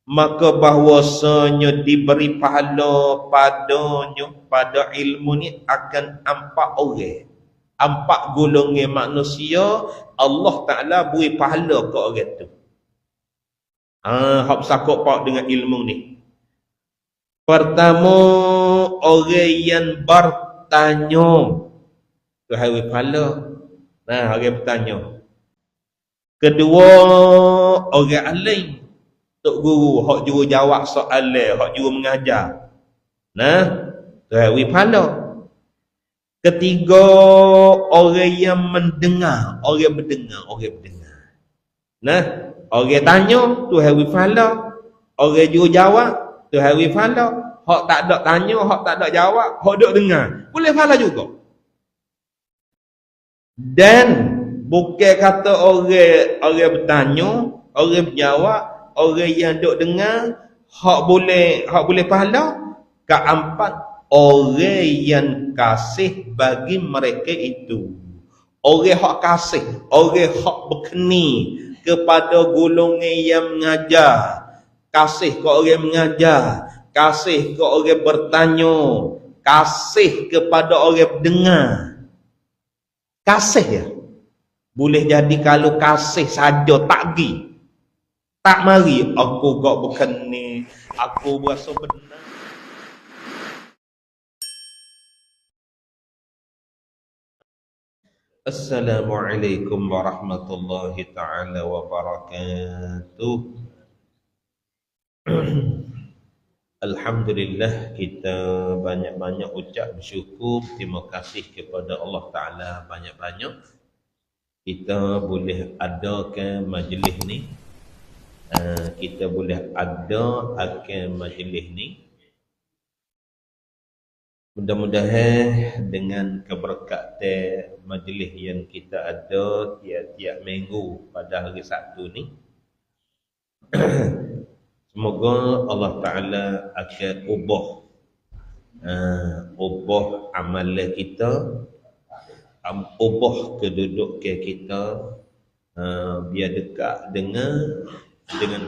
maka bahwasanya diberi pahala padanya, pada ilmu ni akan empat orang, empat golongan manusia. Allah Ta'ala beri pahala ke orang tu. Hak sakut pak dengan ilmu ni. Pertama, orang yang bertanya, tu hari pahala. Orang bertanya. Kedua, orang alim, tok guru, hak juru jawab soalan, hak juru mengajar. Tu hari pahala. Ketiga, orang yang mendengar, orang mendengar. Orang tanya, tu hari pahala. Orang juru jawab, tu hari pahala. Hak tak ada tanya, hak tak ada jawab, hak duk dengar, boleh pahala juga. Dan bukan kata orang bertanya, orang berjawab, orang yang duk dengar, hak boleh pahala. Keempat, orang yang kasih bagi mereka itu. Orang hak kasih, orang hak berkeni kepada golongan yang mengajar, kasih ke orang mengajar, kasih ke orang bertanya, kasih kepada orang dengar. Kasih ya. Boleh jadi kalau kasih saja tak pergi, tak mari, aku kok berkeni, aku berasa benar. Assalamualaikum warahmatullahi ta'ala wabarakatuh. Alhamdulillah, kita banyak-banyak ucap bersyukur, terima kasih kepada Allah Ta'ala banyak-banyak. Kita boleh adakan majlis ni. Kita boleh adakan majlis ni. Mudah-mudahan dengan keberkatan majlis yang kita ada tiap-tiap minggu pada hari Sabtu ni, semoga Allah Ta'ala akan ubah amalan kita, ubah kedudukan kita, biar dekat dengan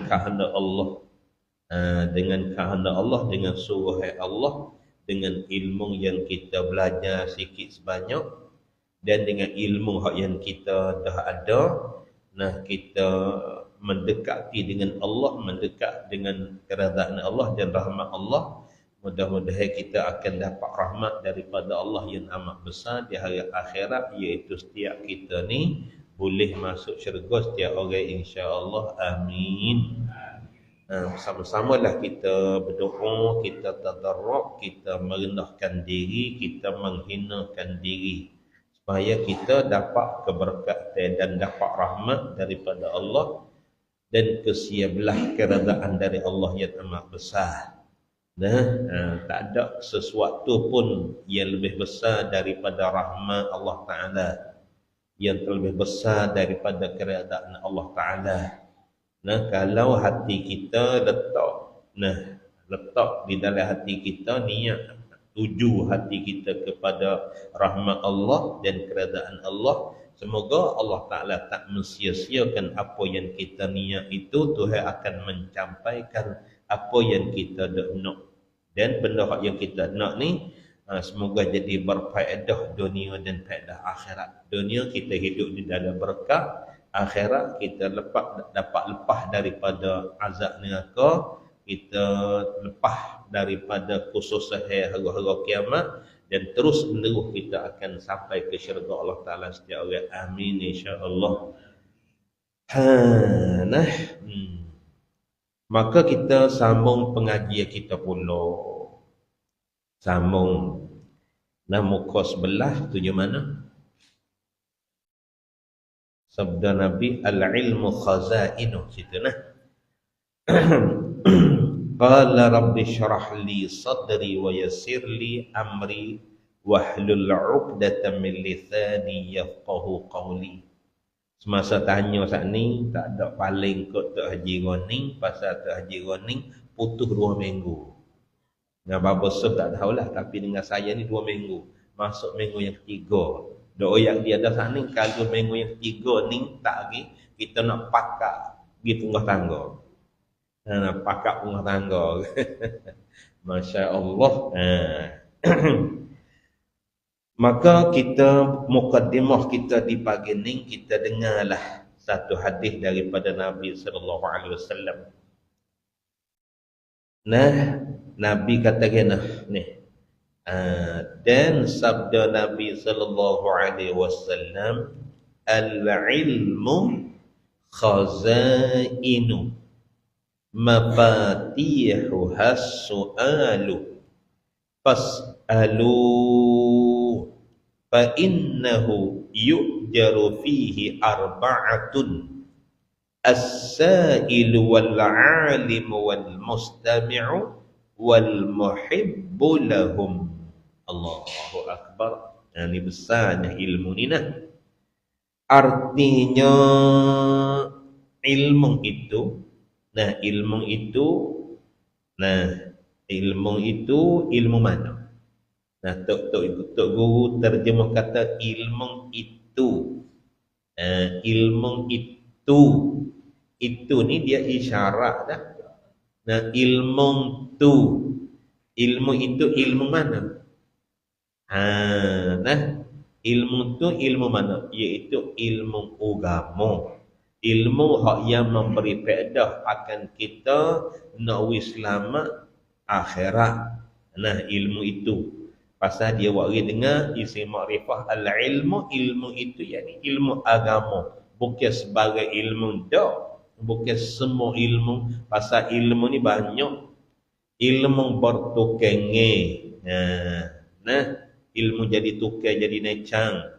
kehendak Allah, dengan suruh Allah, dengan ilmu yang kita belajar sikit sebanyak, dan dengan ilmu yang kita dah ada, kita mendekati dengan Allah, mendekat dengan keredaan Allah dan rahmat Allah. Mudah-mudahan kita akan dapat rahmat daripada Allah yang amat besar di hari akhirat, iaitu setiap kita ni boleh masuk syurga setiap orang, insya-Allah. Amin. Bersama-samalah kita berdoa, kita tadarruk, kita merendahkan diri, kita menghinakan diri, supaya kita dapat keberkatan dan dapat rahmat daripada Allah dan kesia-belah keredaan dari Allah yang amat besar. Tak ada sesuatu pun yang lebih besar daripada rahmat Allah Ta'ala, yang terlebih besar daripada keredaan Allah Ta'ala. Kalau hati kita letak di dalam hati kita niat, tuju hati kita kepada rahmat Allah dan keredaan Allah, semoga Allah Ta'ala tak mensia-siakan apa yang kita niat itu. Tuhan akan mencampaikan apa yang kita nak. Dan benda yang kita nak ni, semoga jadi berfaedah dunia dan faedah akhirat. Dunia kita hidup di dalam berkah, akhirat kita dapat lepas daripada azab neraka, kita lepas daripada kesusahan hari-hari kiamat, dan terus menerus kita akan sampai ke syurga Allah Ta'ala setiap orang. Amin, insya-Allah. Maka kita sambung pengajian kita pula. Sambung. Muka sebelah tujuh mana? Sabda Nabi, al-ilmu khazainu, situ Qala rabbi syrah li sadri wa yassir li amri wahlul 'uqdatam min lisani yafqahu qawli. Semasa tanya saat ni, tak ada paling kot Tok Haji Roning, pasal Tok Haji Roning putus 2 minggu. Dengan Baba Sof tak tahulah, tapi dengan saya ni 2 minggu. Masuk minggu yang ketiga. Doa yang dia ada saat ni, kalau minggu yang ketiga ni tak lagi, kita nak pakak pergi tunggah tangga. Pakak rumah tangga. Masya Allah. Maka kita mukaddimah kita di pagi ni kita dengarlah satu hadis daripada Nabi sallallahu alaihi wasallam. Nah, Nabi kata gini ni. Dan sabda Nabi sallallahu alaihi wasallam, al-ilmu khazainu mafatihu has-su'alu fas'alu fa innahu yu'jaru fihi arba'atun as-sa'ilu wal-'alimu wal-mustami'u wal-muhibbu lahum. Allahu Akbar. Ini besarnya ilmu ni nah. Artinya ilmu itu, ilmu mana? Nah, tok guru terjemah kata ilmu itu. Ilmu itu ni dia isyarat dah. Nah, ilmu itu ilmu mana? Ilmu tu ilmu mana? Iaitu ilmu agama. Ilmu hak yang memberi faedah akan kita nak selamat akhirat. Nah, ilmu itu. Pasal dia wari dengar isi makrifah al-ilmu, ilmu itu yakni ilmu agama. Bukan sebagai ilmu dah. Bukan semua ilmu. Pasal ilmu ni banyak. Ilmu bertukange. Nah, ilmu jadi tukar jadi necang.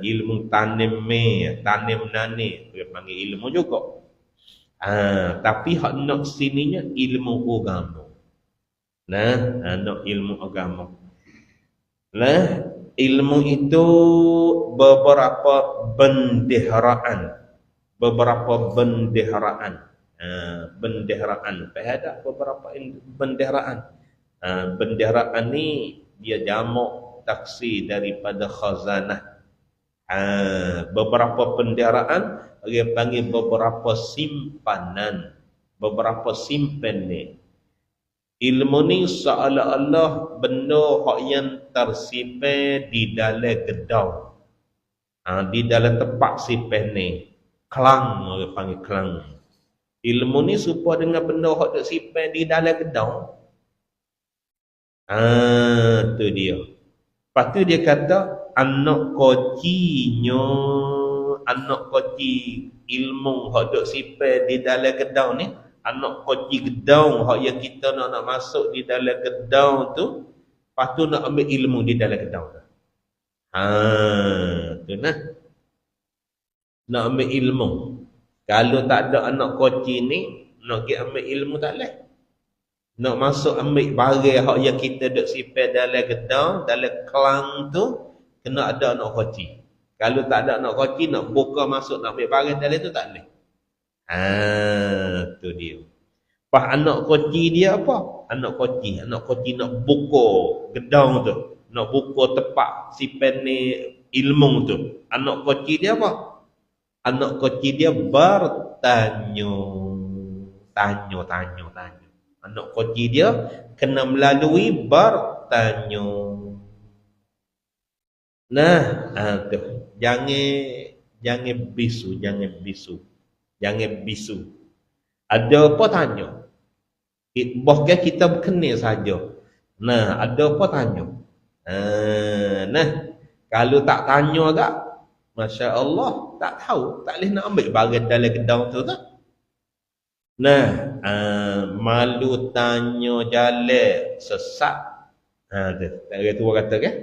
Ilmu tanim nani, dia panggil ilmu juga. Tapi hak nak sininya ilmu agama. Nak ilmu agama. Ilmu itu beberapa bendeharaan. Bendeharaan. Ada beberapa bendeharaan. Bendeharaan ni dia jamak taksi daripada khazanah. Beberapa benderaan dia panggil beberapa simpanan, beberapa simpan ni. Ilmu ni seolah-olah benda hak yang tersimpan di dalam gedau, di dalam tempat simpan ni, kelang, dia panggil kelang. Ilmu ni serupa dengan benda hak tersimpan di dalam gedau. Tu dia. Lepas tu dia kata anak koci ilmu hak duk simpan di dalam gedau ni, anak koci gedau hak yang kita nak masuk di dalam gedau tu, lepas tu nak ambil ilmu di dalam gedau tu. Tu nah. Nak ambil ilmu. Kalau tak ada anak koci ni, nak pergi ambil ilmu tak boleh. Nak masuk ambil barang hak yang kita duk simpan dalam gedau, dalam kelang tu, kena ada anak koci. Kalau tak ada anak koci, nak buka masuk nak ambil barang dalam tu tak boleh. Tu dia. Pas anak koci dia apa? Anak koci nak buka gedau tu, nak buka tempat simpan ni ilmu tu. Anak koci dia apa? Anak koci dia bertanya. Anak koci dia kena melalui bertanya. Nah, tu. Jangan bisu. Ada apa tanya? Bahkan kita berkenal saja. Nah, ada apa tanya? Nah, kalau tak tanya agak, Masya Allah, tak tahu, tak boleh nak ambil barang dalam gedau tu tak? Nah, malu tanya jalan sesat. Tak ada tua kata kan?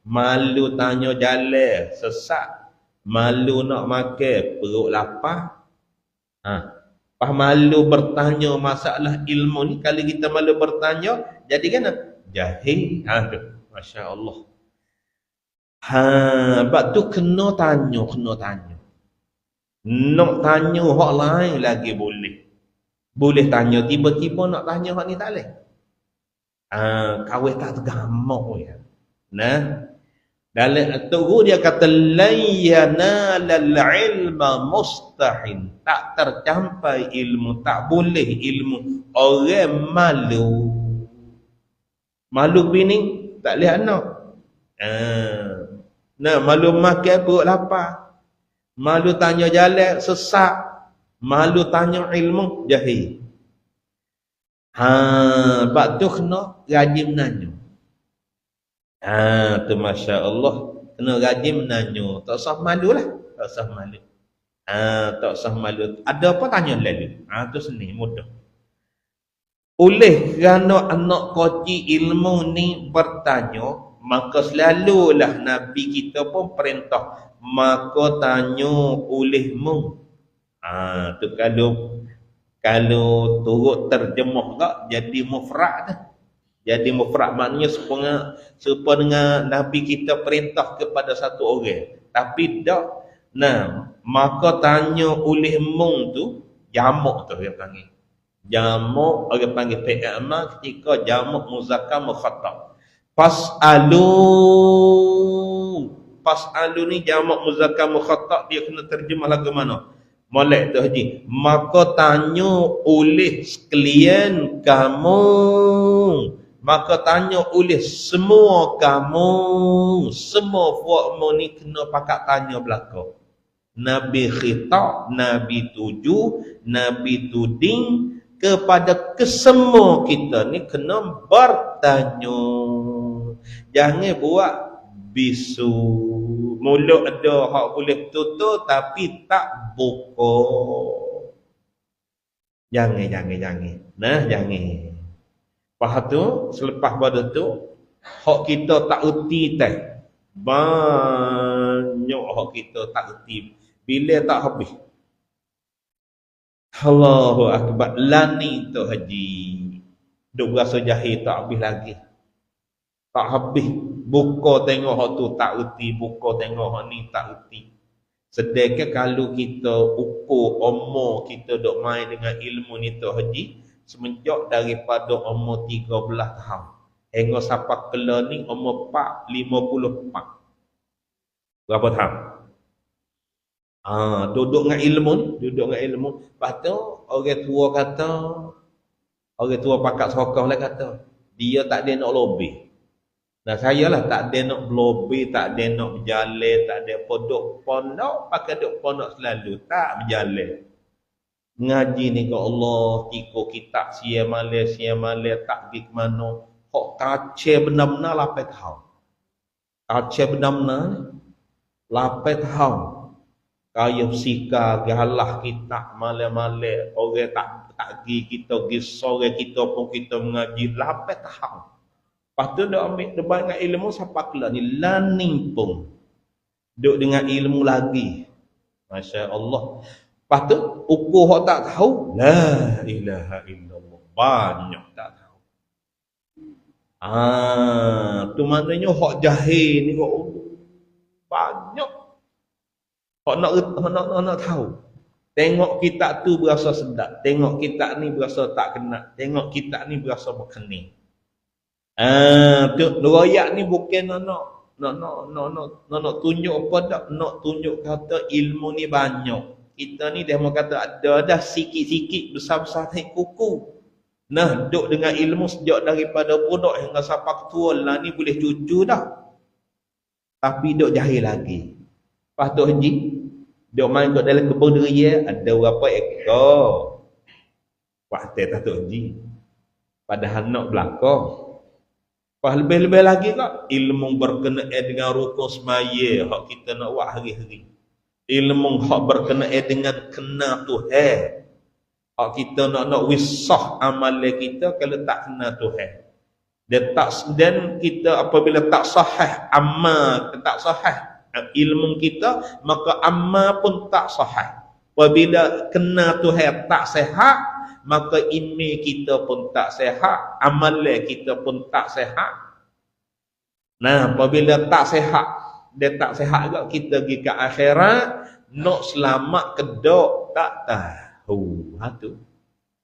Malu tanya jalan sesat. Malu nak makan perut lapar. Pas malu bertanya masalah ilmu ni, kalau kita malu bertanya, jadi kan jahil. Masya Allah. Sebab tu kena tanya. Nak tanya hak lain lagi boleh. Boleh tanya, tiba-tiba nak tanya hak ni tak boleh. Kawin tak tergamak ya. Nah. Dalam guru dia kata layyana lal ilma mustahil, tak tercapai ilmu, tak boleh ilmu orang malu. Malu bini tak lihat anak. Nah, malu makan perut lapar. Malu tanya jalan sesak. Malu tanya ilmu jahil. Bab tu kena rajin menanya. Tu Masya Allah. Kena rajin menanya. Tak usah malu lah. Tak usah malu. Tak usah malu. Ada apa tanya lalu. Tu seni, mudah. Oleh kerana anak kecil ilmu ni bertanya, maka selalulah Nabi kita pun perintah, maka tanya olehmu. Tu kalau turut terjemah tak jadi mufrad dah. Jadi mufrad maknanya serupa dengan Nabi kita perintah kepada satu orang. Tapi tak. Nah, maka tanya olehmu tu jamak tu dia panggil. Jamak orang panggil fi'il ketika jamak muzakkar mukhatab. Fas'alu ni jamak muzakkar mukhatab, dia kena terjemah lagu mana? Molek tu haji. Maka tanya oleh sekalian kamu. Maka tanya oleh semua kamu. Semua fuakmu ni kena pakat tanya belakang. Nabi khitab, Nabi tuju, Nabi tuding kepada kesemua kita ni kena bertanya. Jangan buat bisu. Mulut ada hak boleh tutup tapi tak buka. Jangan. Nah, jangan. Lepas tu, selepas pada tu, hak kita tak erti teh. Banyak hak kita tak erti. Bila tak habis. Allahu Akbar. Lani tu haji. Duk rasa jahil tak habis lagi. Tak habis. Buka tengok hak tu tak erti. Buka tengok hak ni tak erti. Sedangkan kalau kita ukur umur kita duk main dengan ilmu ni tu haji, semenjak daripada umur 13 tahun. Hingga sampai kela ni umur 54. Berapa tahun? Duduk dengan ilmu. Lepas tu orang tua pakat sokong lah kata, dia tak ada nak lobby. Nah, saya lah tak ada nak lobby, tak ada nak berjalan, tak ada podok pondok, pakai duk pondok selalu, tak berjalan. Ngaji ni ke Allah, tiko kitab sia malai tak pergi ke mana. Hak kaca benar-benar 8 tahun. Kaca benar-benar 8 tahun. Kaya sika galah kita malai-malai, orang tak pergi kita pergi sore kita pun kita mengaji 8 tahun. Lepas tu dia ambil debat dengan ilmu sampai kelar ni laning pun duduk dengan ilmu lagi. Masya Allah. Lepas tu ukur hak tak tahu, la ilaha illallah, banyak tak tahu. Tu maknanya hak jahil ni kok banyak. Hak nak tahu. Tengok kitab tu berasa sedap, tengok kitab ni berasa tak kena, tengok kitab ni berasa berkening. Tu riwayat ni bukan nak tunjuk apa tak, nak tunjuk kata ilmu ni banyak. Kita ni dia mau kata ada dah sikit-sikit besar-besar naik kuku. Nah, duduk dengan ilmu sejak daripada budak hingga sampai tua lah ni boleh cucu dah. Tapi duduk jahil lagi. Lepas tu haji, duduk main kat dalam kebun deria, ada berapa ekor. Waktu tak tu haji. Padahal nak belakang. Lepas lebih-lebih lagi kak, ilmu berkenaan dengan rukun semaya, hak kita nak buat hari-hari. Ilmu hak berkenaan dengan kena Tuhan. Hak kita nak wisah amalan kita kalau tak kena Tuhan. Dan kita apabila tak sahih amal, tak sahih ilmu kita, maka amal pun tak sahih. Apabila kena Tuhan tak sihat, maka iman kita pun tak sihat, amalan kita pun tak sihat. Nah, apabila tak sihat, dia tak sihat juga, kita pergi ke akhirat, nak selamat kedok tak tahu. Tu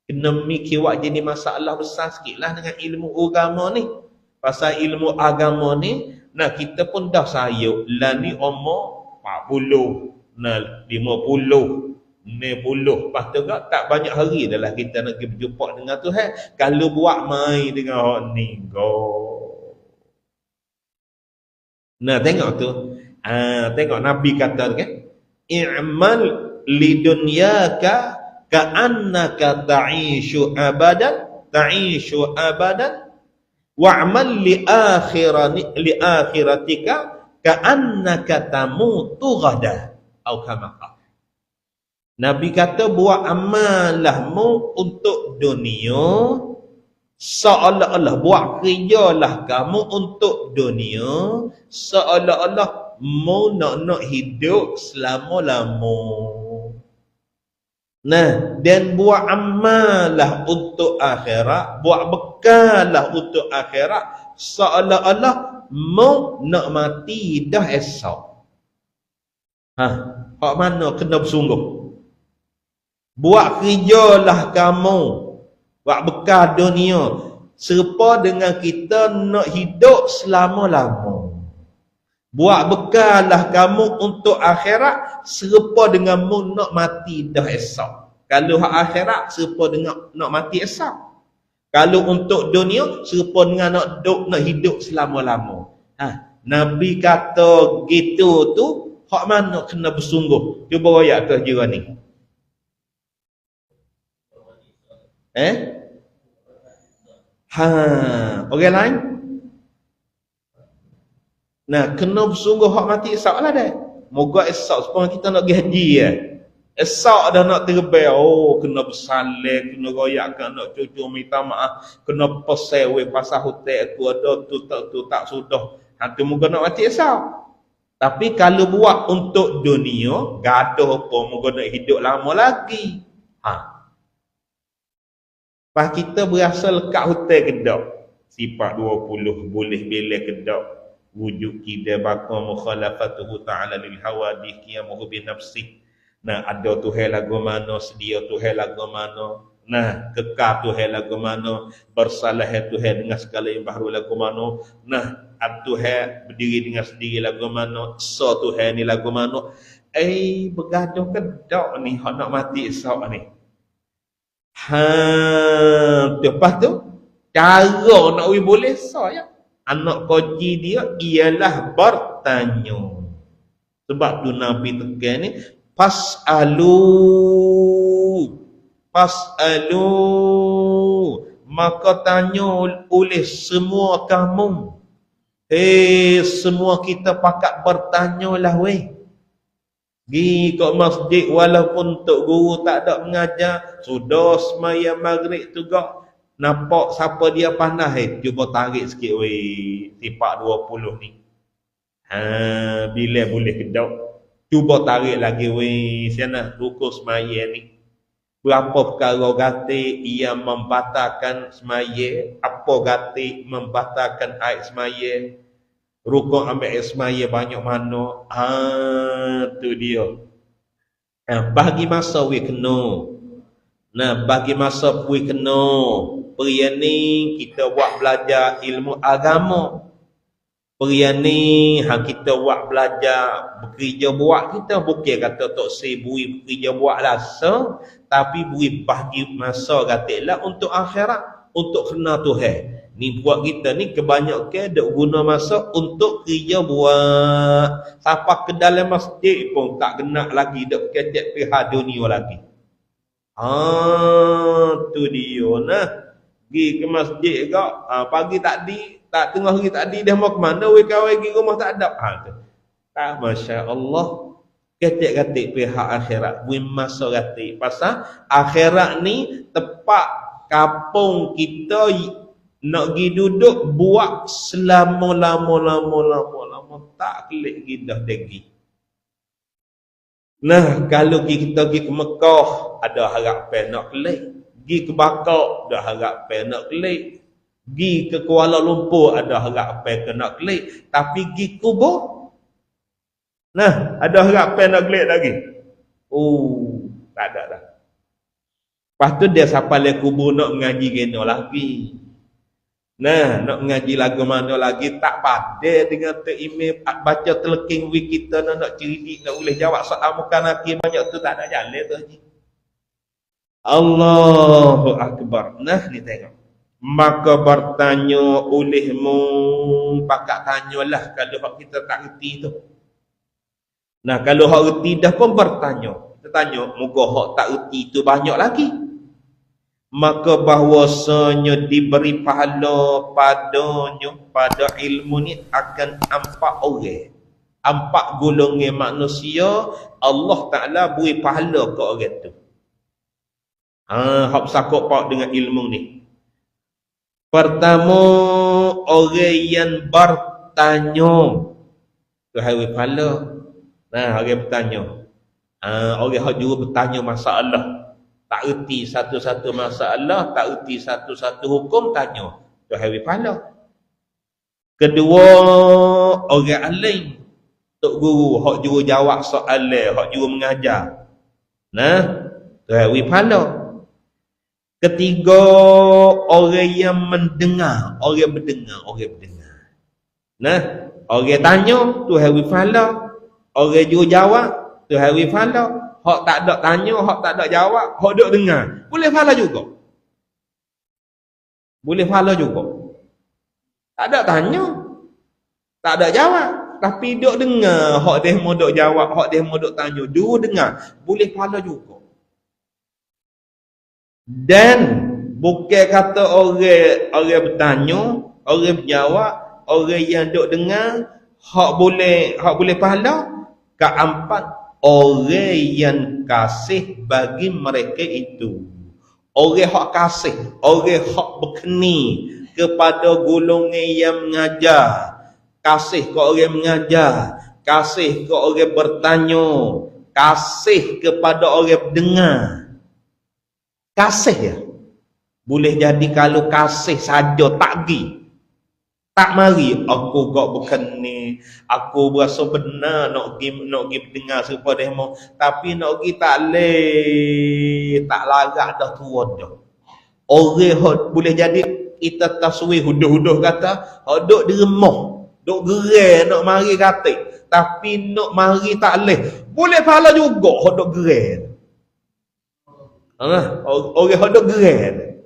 kena mikir buat jadi masalah besar sikit lah dengan ilmu agama ni. Pasal ilmu agama ni Nah, kita pun dah sayuk. Lah ni umur 40. Nah, 50. 60. Lepas tu tak banyak hari dah lah kita nak pergi berjumpa dengan Tuhan. Kalau buat main dengan orang ni, go. Nah, tengok tu. Tengok Nabi kata kan, i'mal lidunyaka ka'annaka ta'ishu abadan wa'mal li akhiratika ka'annaka tamutu ghada atau kama qala. Nabi kata buat amalahmu untuk dunia seolah-olah, buat kerjalah kamu untuk dunia seolah-olah mu nak hidup selama-lama. Nah, dan buat amalah untuk akhirat, buat bekallah untuk akhirat seolah-olah mu nak mati dah esok. Hak mana kena bersungguh. Buat kerjalah kamu, buat bekal dunia serupa dengan kita nak hidup selama-lama. Buat bekallah kamu untuk akhirat serupa dengan mu nak mati dah esok. Kalau hak akhirat serupa dengan nak mati esok. Kalau untuk dunia serupa dengan nak hidup selama-lama. Nabi kata gitu tu, hak mana kena bersungguh. Cuba royak atas jiran ni. Orang lain? Nah, kena bersungguh hak mati esok lah dah. Moga esok supaya kita nak pergi haji ya. Esok dah nak terbang. Kena bersalin, kena royakkan nak cucu minta maaf, kena pesewe pasal hotel aku ada tu tak sudah. Hantu moga nak mati esok. Tapi kalau buat untuk dunia, gaduh apa moga nak hidup lama lagi. Pas kita berasal kat hotel Kedah, sifat 20 boleh belai Kedah. Wujud kita bakal mukhalafatuhu ta'ala lil hawadih qiyamuhu bi nafsih. Nah, ada Tuhan lagu mana, sedia Tuhan lagu mana. Nah, kekal Tuhan lagu mana, bersalah Tuhan dengan segala yang baru lagu mana. Nah, Tuhan berdiri dengan sendiri lagu mana, so Tuhan ni lagu mana. Bergaduh Kedah ni, hak nak mati esok ni. Lepas tu cara nak boleh saya anak koji dia ialah bertanya. Sebab tu Nabi tekan ni fasalu, maka tanya oleh semua kamu. Semua kita pakat bertanyalah weh. Pergi ke masjid walaupun Tok Guru tak ada mengajar, sudah semaya maghrib tu gak nampak siapa dia panas cuba tarik sikit weh sifat 20 ni. Bila boleh kedok cuba tarik lagi weh sana rukun semaya ni. Berapa perkara gati ia membatalkan semaya, apa gati membatalkan air semaya. Rukun ambil semaya banyak mana. Tu dia. Bagi masa we kena. Nah, bagi masa we kena. Perian ni kita buat belajar ilmu agama. Perian ni kita buat belajar bekerja buat kita bukan kata tok sebui bekerja buat rasa, tapi beri bagi masa katalah untuk akhirat, untuk kena Tuhan. Ni buat kita ni kebanyakan duk guna masa untuk kerja buat. Sampai ke dalam masjid pun tak kena lagi duk kecek pihak dunia lagi. Tu dia nah. Pergi ke masjid kau. Pagi tadi, tak tengah hari tadi dah mau ke mana weh kawan pergi rumah tak ada. Masya-Allah. Kecek-kecek pihak akhirat, beri masa kecek. Pasal akhirat ni tempat kampung kita nak pergi duduk buat selama-lama tak kelik gidah degi. Nah, kalau kita pergi ke Mekah ada harapan nak kelik, pergi ke Bakau ada harapan nak kelik, pergi ke Kuala Lumpur ada harapan nak kelik, tapi pergi kubur nah ada harapan nak kelik lagi. Tak ada dah. Lepas tu dia sampai le kubur nak mengaji kena lagi. Nah, nak ngaji lagu mana lagi tak pada dengan Tok Imam baca teleking wi kita nak cerdik nak boleh jawab soal muka nakir banyak tu tak ada jalan tu haji. Allahu Akbar. Nah, ni tengok. Maka bertanya olehmu, pakak tanyalah kalau hak kita tak reti tu. Nah, kalau hak reti dah pun bertanya. Kita tanya, moga hak tak reti tu banyak lagi. Maka bahwasanya diberi pahala padanya, pada ilmu ni akan empat orang. Empat golongan manusia, Allah Ta'ala beri pahala ke orang tu. Hak sakut pak dengan ilmu ni. Pertama, orang yang bertanya. Tu hari pahala. Nah, orang bertanya. Orang yang juga bertanya masalah. Tak erti satu-satu masalah, tak erti satu-satu hukum, tanya. Tu hari pahala. Kedua, orang alim. Tok guru, hak juga jawab soalan, hak juga mengajar. Nah, tu hari pahala. Ketiga, orang yang mendengar, orang berdengar. Nah, orang tanya, tu hari pahala. Orang juga jawab, tu hari pahala. Hak tak ada tanya, hak tak ada jawab, hak duk dengar. Boleh pahala juga. Boleh pahala juga. Tak ada tanya, tak ada jawab, tapi duk dengar, hak dia mau duk jawab, hak dia mau duk tanya, dua dengar. Boleh pahala juga. Dan bukan kata orang bertanya, orang berjawab, orang yang duk dengar hak boleh pahala. Keempat, orang yang kasih bagi mereka itu. Orang hak kasih, orang hak berkeni kepada golongan yang mengajar, kasih ke orang mengajar, kasih ke orang bertanya, kasih kepada orang dengar. Kasih ya. Boleh jadi kalau kasih saja tak pergi. Tak mari aku gak berkeni, aku berasa benar nak pergi dengar supaya dia mau, tapi nak pergi tak leh, tak larat dah tua dah. Orang boleh jadi kita taswir huduh-huduh kata, duk di rumah, duk gerai nak mari kata, tapi nak mari tak leh. Boleh pahala juga duk gerai. Orang duk gerai.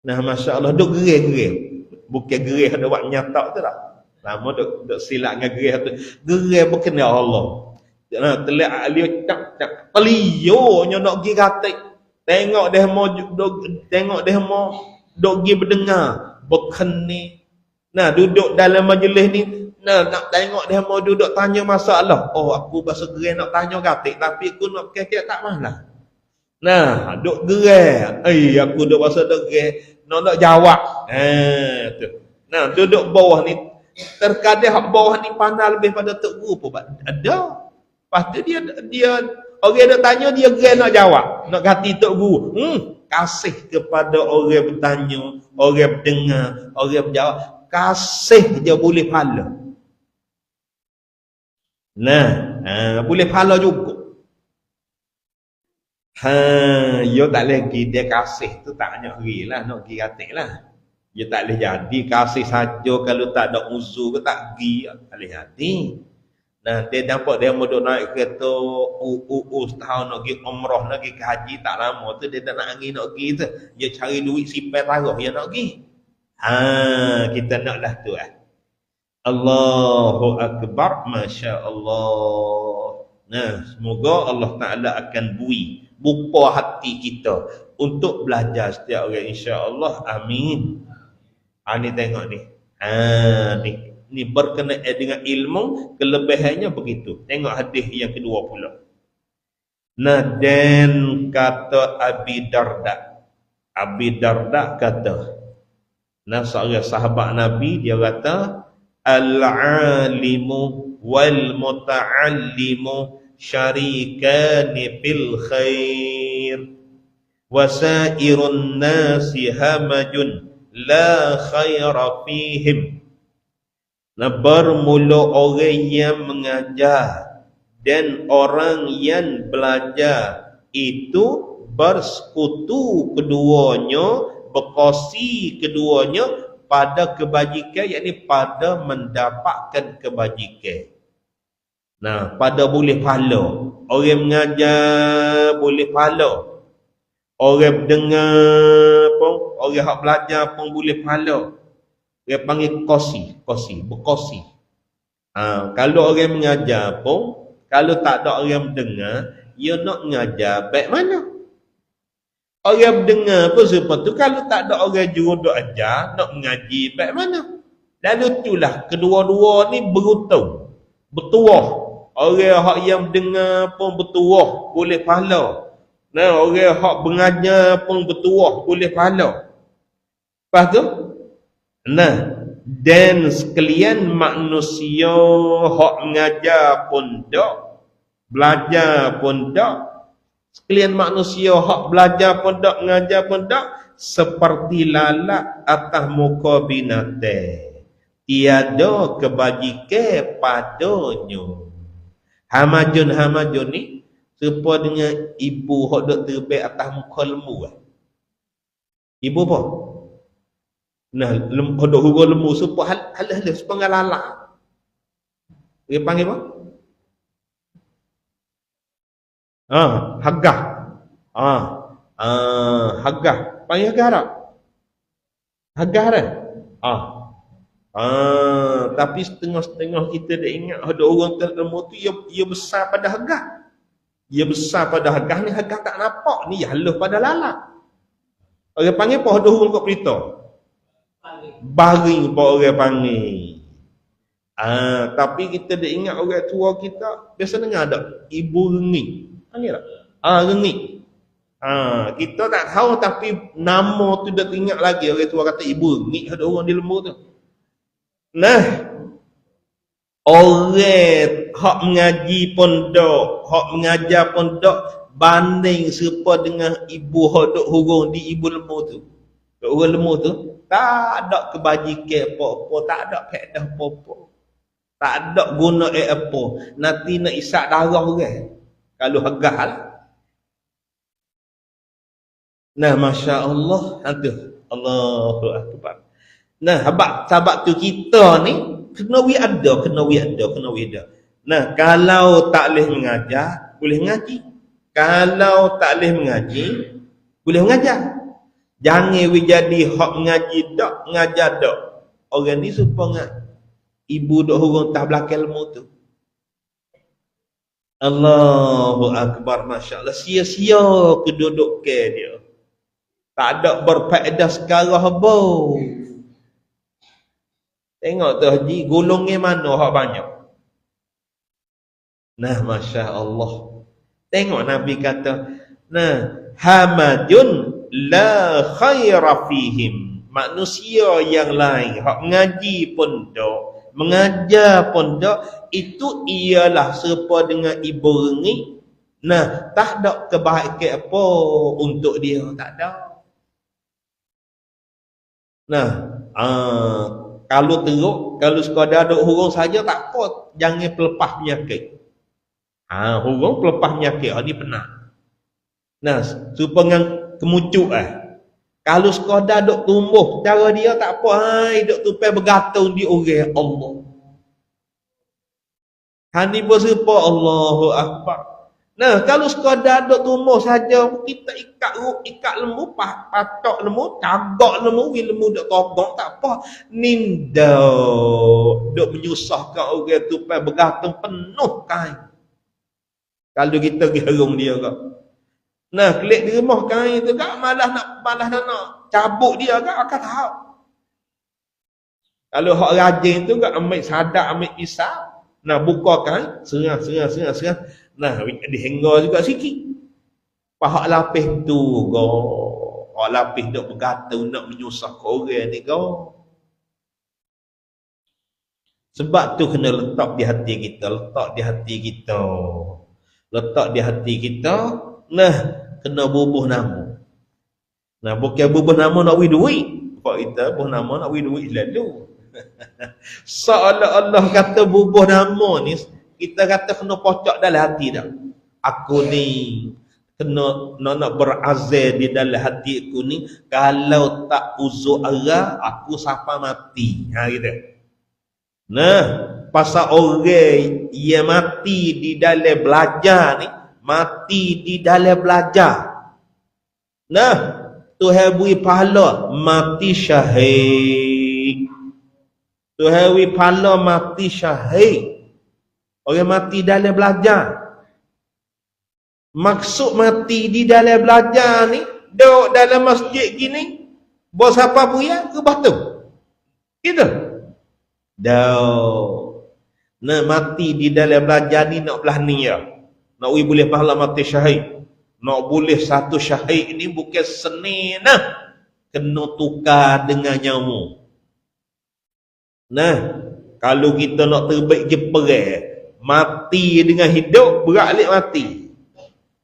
Nah, masya-Allah duk gerai. Bukan gerih ada buat nyatak tu tak. Lama duk silap dengan gerih tu. Gerih berkena Allah. Nah, telik alio tak pelionya nak pergi katik. Tengok dia mau duk pergi berdengar, berkeni. Nah, duduk dalam majlis ni, nah nak tengok dia mau duduk tanya masalah. Oh, aku bahasa gerih nak tanya katik, tapi aku nak kek tak malah. Nah, duk gerih. Aku duk bahasa duk gerih. Nak jawab. Tu. Nah, duduk bawah ni. Terkadang hak bawah ni pandai lebih pada tok guru pun ada. Lepas tu dia orang nak tanya, dia gerak nak jawab. Nak ganti tok guru. Kasih kepada orang bertanya, orang berdengar, orang berjawab. Kasih dia boleh pahala. Nah, boleh pahala juga. Yo tak lagi dia kasih tu tak banyak hari lah, nak pergi katik lah. Yo tak boleh jadi kasih saja kalau tak ada uzur ke tak pergi, tak boleh jadi. Nah, dia nampak dia mau naik kereta setahun nak pergi umrah, nak pergi ke haji tak lama tu dia dah nak pergi nak pergi tu. Dia cari duit sipai taruh dia nak pergi. Kita naklah tu Allahu Akbar, Masya Allah. Nah, semoga Allah Ta'ala akan buka hati kita untuk belajar setiap orang, insya-Allah. Amin. Ni tengok ni. Ni berkenaan dengan ilmu, kelebihannya begitu. Tengok hadis yang kedua pula. Nah, dan kata Abi Darda kata, nah seorang sahabat Nabi, dia kata, al-alimu wal muta'allimu syarikani bil khair wasairun nasi hamajun la khaira fihim. Nah, bermula orang yang mengajar dan orang yang belajar itu bersekutu keduanya berkongsi keduanya pada kebajikan, yakni pada mendapatkan kebajikan. Nah, pada boleh pahala. Orang mengajar boleh pahala. Orang dengar pun, orang hak belajar pun boleh pahala. Dia panggil berkongsi. Kalau orang mengajar pun, kalau tak ada orang mendengar, dia nak mengajar baik mana? Orang mendengar pun seperti tu, kalau tak ada orang juru duk ajar, nak mengaji baik mana? Lalu itulah kedua-dua ni bertuah. Orang hak yang mendengar pun bertuah, boleh pahala. Nah, orang hak mengajar pun bertuah, boleh pahala. Lepas tu, nah, dan sekalian manusia hak mengajar pun tak, belajar pun tak, sekalian manusia hak belajar pun tak, mengajar pun tak, seperti lalat atas muka binatang, tiada kebajikan padanya. Hamajun ni serupa dengan ibu hak duk terbit atas muka lembu. Ibu apa? Nah, hodok huruf lembu supaya halah-halah sepenggal lalak. Dia panggil apa? Hagah. Hagah. Panggil hagah tak? Hagah kan? Tapi setengah-setengah kita dah ingat hodok orang lembu tu ia besar pada hagah. Ia besar pada hagah ni, hagah tak nampak ni haluh pada lalak. Orang panggil apa hodok huruf kat pelita? Baring apa orang panggil. Tapi kita dah ingat orang tua kita biasa dengar tak? Ibu rengit. Panggil tak? Rengit. Kita tak tahu tapi nama tu dah teringat lagi. Orang tua kata ibu rengit, ada orang di lembu tu. Nah, orang hak mengaji pondok, hak mengajar pondok banding serupa dengan ibu hak duk hurung di ibu lembu tu. Orang lembu tu tak ada kebajikan apa-apa, tak ada faedah apa-apa. Tak ada guna apa. Nanti nak isap darah orang. Kalau hagah lah. Nah, masya-Allah, tu. Allahu akbar. Nah, sebab tu kita ni kena ada. Nah, kalau tak boleh mengajar, boleh mengaji. Kalau tak boleh mengaji, boleh mengajar. Jangan we jadi hak mengaji dak, mengajar dak. Orang ni supaya ibu dok hurung tak belakang lembu tu. Allahu akbar, masya-Allah. Sia-sia kedudukan dia. Tak ada berfaedah sekarang apa. Tengok tu haji, golongan mana hak banyak. Nah, masya-Allah. Tengok Nabi kata, nah, hamadun la khaira fihim. Manusia yang lain hak mengaji pun tak, mengajar pun tak, itu ialah serupa dengan ibu rengit. Nah, tak ada kebaikan apa untuk dia, tak ada. Nah, kalau teruk, kalau sekadar duk hurung saja tak apa, jangan pelepah penyakit. Hurung pelepah penyakit, ni pernah. Nah, serupa dengan kemucuk Kalau sekadar duk tumbuh, cara dia tak apa, duk tupai bergantung di orang Allah. Hani pun serupa Allahu akbar. Nah, kalau sekadar duk tumbuh saja, kita ikat lembu, patok lembu, tagak lembu, lembu duk togong tak apa. Ninda duk menyusahkan orang tupai bergantung penuh kain. Kalau kita gerung dia ke. Nah, kelik di rumah kain tu kak malas nak cabut dia kak akan tahu. Kalau hak rajin tu kak ambil sadak, ambil pisau, nah buka kain, serang. Nah, dihenggar juga sikit. Pahak lapis tu go. Hak lapis duk bergantung nak menyusah ke orang ni go. Sebab tu kena letak di hati kita, letak di hati kita. Nah, kena bubuh nama. Nah, bukan bubuh nama nak beri duit. Pak kita bubuh nama nak beri duit selalu. Seolah-olah kata bubuh nama ni, kita kata kena pocok dalam hati dah. Aku ni nak berazam di dalam hati aku ni, kalau tak uzur arah aku sampai mati. Gitu. Nah, pasal orang yang mati di dalam belajar ni, mati di dalam belajar. Nah, Tuhan beri pahala mati syahid. Tuhan beri pahala mati syahid. Orang mati dalam belajar. Maksud mati di dalam belajar ni, duduk dalam masjid gini, bos apa buaya ke batu. Gitu. Nah, mati di dalam belajar ni nak belah ni ya. Nak boleh pahala mati syahid. Nak boleh satu syahid ni bukan seni nah. Kena tukar dengan nyawa. Nah, kalau kita nak terbaik je perang, mati dengan hidup, berat mati.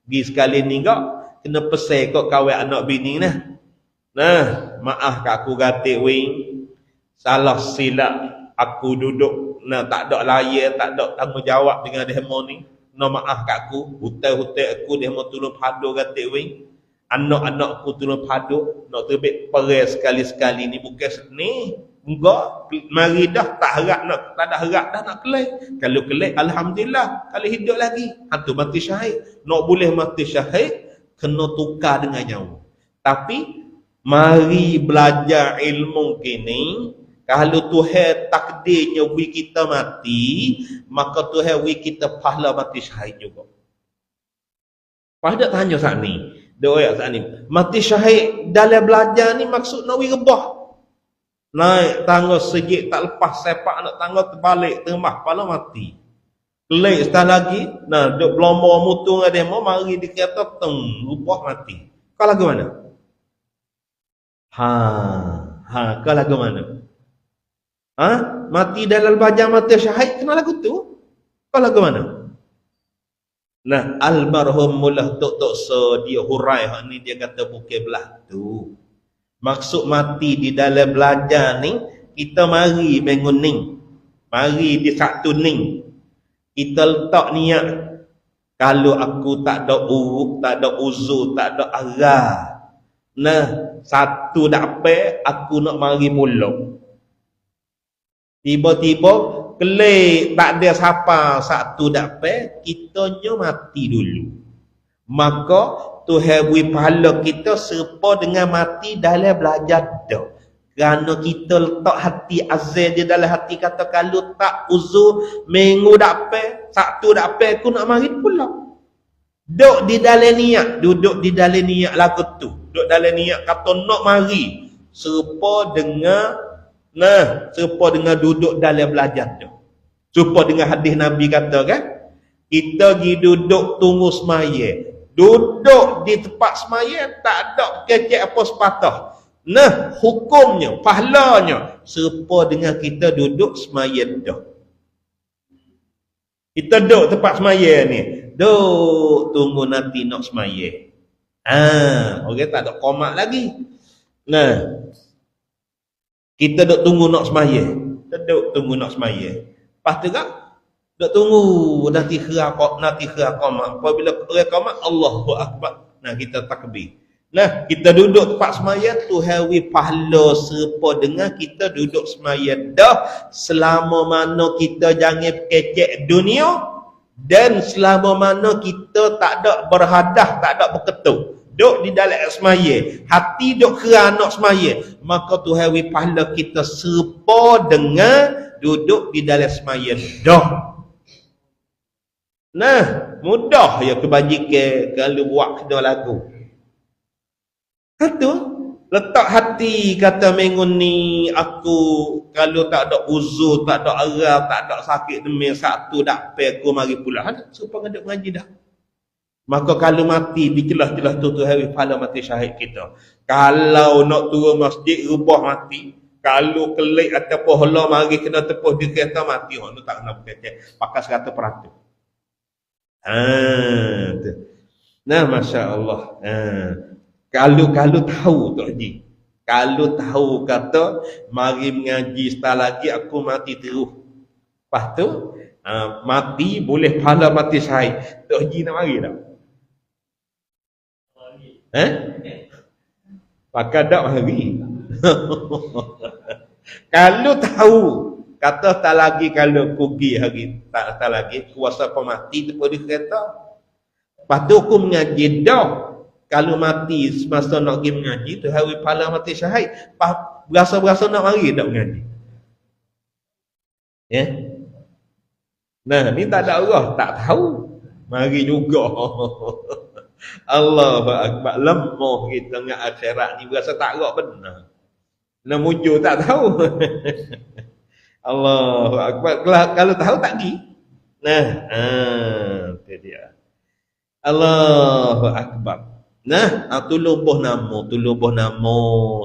Di sekali ni kau kena pesan kau kawan anak bini nah. Nah, maaf kat aku gatik wing. Salah silap aku duduk nah tak ada layar, tak ada tanggungjawab dengan demo ni. No maaf kat aku, hutai-hutai aku dia mau tolong padu gatik wing. Anak-anak aku tolong padu nak terbit perang sekali-sekali ni bukan seni. Enggak, mari dah tak harap nak, tak ada harap dah nak kelai. Kalau kelai alhamdulillah, kalau hidup lagi hantu mati syahid. Nak boleh mati syahid kena tukar dengan nyawa. Tapi mari belajar ilmu kini. Kalau Tuhan takdirnya beri kita mati, maka Tuhan beri kita pahala mati syahid juga. Pada tanya saat ni, doa saat ni, mati syahid dalam belajar ni maksud nak beri rebah. Naik tangga sejik tak lepas sepak nak tangga terbalik termah kepala mati. Kelik sekali lagi, nah duk belombo mutung ada mau mari dikata rubah mati. Kau lagu mana? Kau lagu mana? Mati dalam belajar mati syahid kena lagu tu? Kau lagu mana? Nah, almarhum Mullah Tok So dia hurai hak ni dia kata bukan belah tu. Maksud mati di dalam belajar ni, kita mari menguning. Mari di satu ning. Kita letak niat. Kalau aku tak ada uruk, tak ada uzur, tak ada arah. Nah, satu dapat aku nak mari muluk. Tiba-tiba kelik tak ada siapa satu dapat, kitanya mati dulu. Maka Tuhan beri pahala kita serupa dengan mati dalam belajar dah. Kerana kita letak hati azal di dalam hati kata kalau tak uzur minggu dapat, satu dapat aku nak mari pula. Duduk di dalam niat, duduk di dalam niat lagu tu. Duduk dalam niat kata nak mari serupa dengan serupa dengan duduk dalam belajar tu. Serupa dengan hadis Nabi kata kan, kita pergi duduk tunggu semaya. Duduk di tempat semaya tak ada kecek apa sepatah. Nah, hukumnya, pahalanya serupa dengan kita duduk semaya dah. Kita duduk tempat semaya ni, duduk tunggu nanti nak semaya. Orang tak ada komat lagi. Nah, kita duduk tunggu nak semaya. Duduk tunggu nak semaya. Lepas tu kan, duduk tunggu nanti khira qamat. Apabila khira qamat, Allahu Akbar. Nah, kita takbir. Nah, kita duduk tempat semaya, Tuhan wi pahala serupa dengan kita duduk semaya dah selama mana kita jangan kecek dunia dan selama mana kita tak ada berhadah, tak ada berketuk. Duduk di dalam semaya, hati duduk kerana semaya, maka Tuhan wi pahala kita serupa dengan duduk di dalam semaya dah. Nah, mudah ya kebajikan kalau buat kena lagu. Itu letak hati kata minggu ni aku kalau tak ada uzur, tak ada arah, tak ada sakit demam satu dapat aku mari pula. Supaya ngaduk mengaji dah. Maka kalau mati di celah-celah tu hari pahala mati syahid kita. Kalau nak turun masjid rubah mati, kalau kelik ataupun hala mari kena tepuh di kereta mati, tu tak kena berkecek. Pakai 100%. Tu. Nah, masya-Allah. Kalau tahu Tok Haji. Kalau tahu kata mari mengaji setelah lagi aku mati terus. Lepas tu mati boleh pahala mati syahid. Tok Haji nak mari tak? Eh? Pakai dak hari. Kalau tahu, kata tak lagi kalau pergi hari tak lagi kuasa pemati tu boleh kereta. Lepas tu aku mengaji dah. Kalau mati semasa nak pergi mengaji tu hari pahala mati syahid. Berasa-berasa nak mari tak mengaji. Ya. Nah, ni tak ada Allah, tak tahu. Mari juga. Allahu akbar. Lemah kita dengan akhirat ni berasa tak agak benar. Nak mujur tak tahu. Allahu akbar. Kalau tahu tak pergi. Nah, itu dia. Allahu akbar. Nah, tu lubuh nama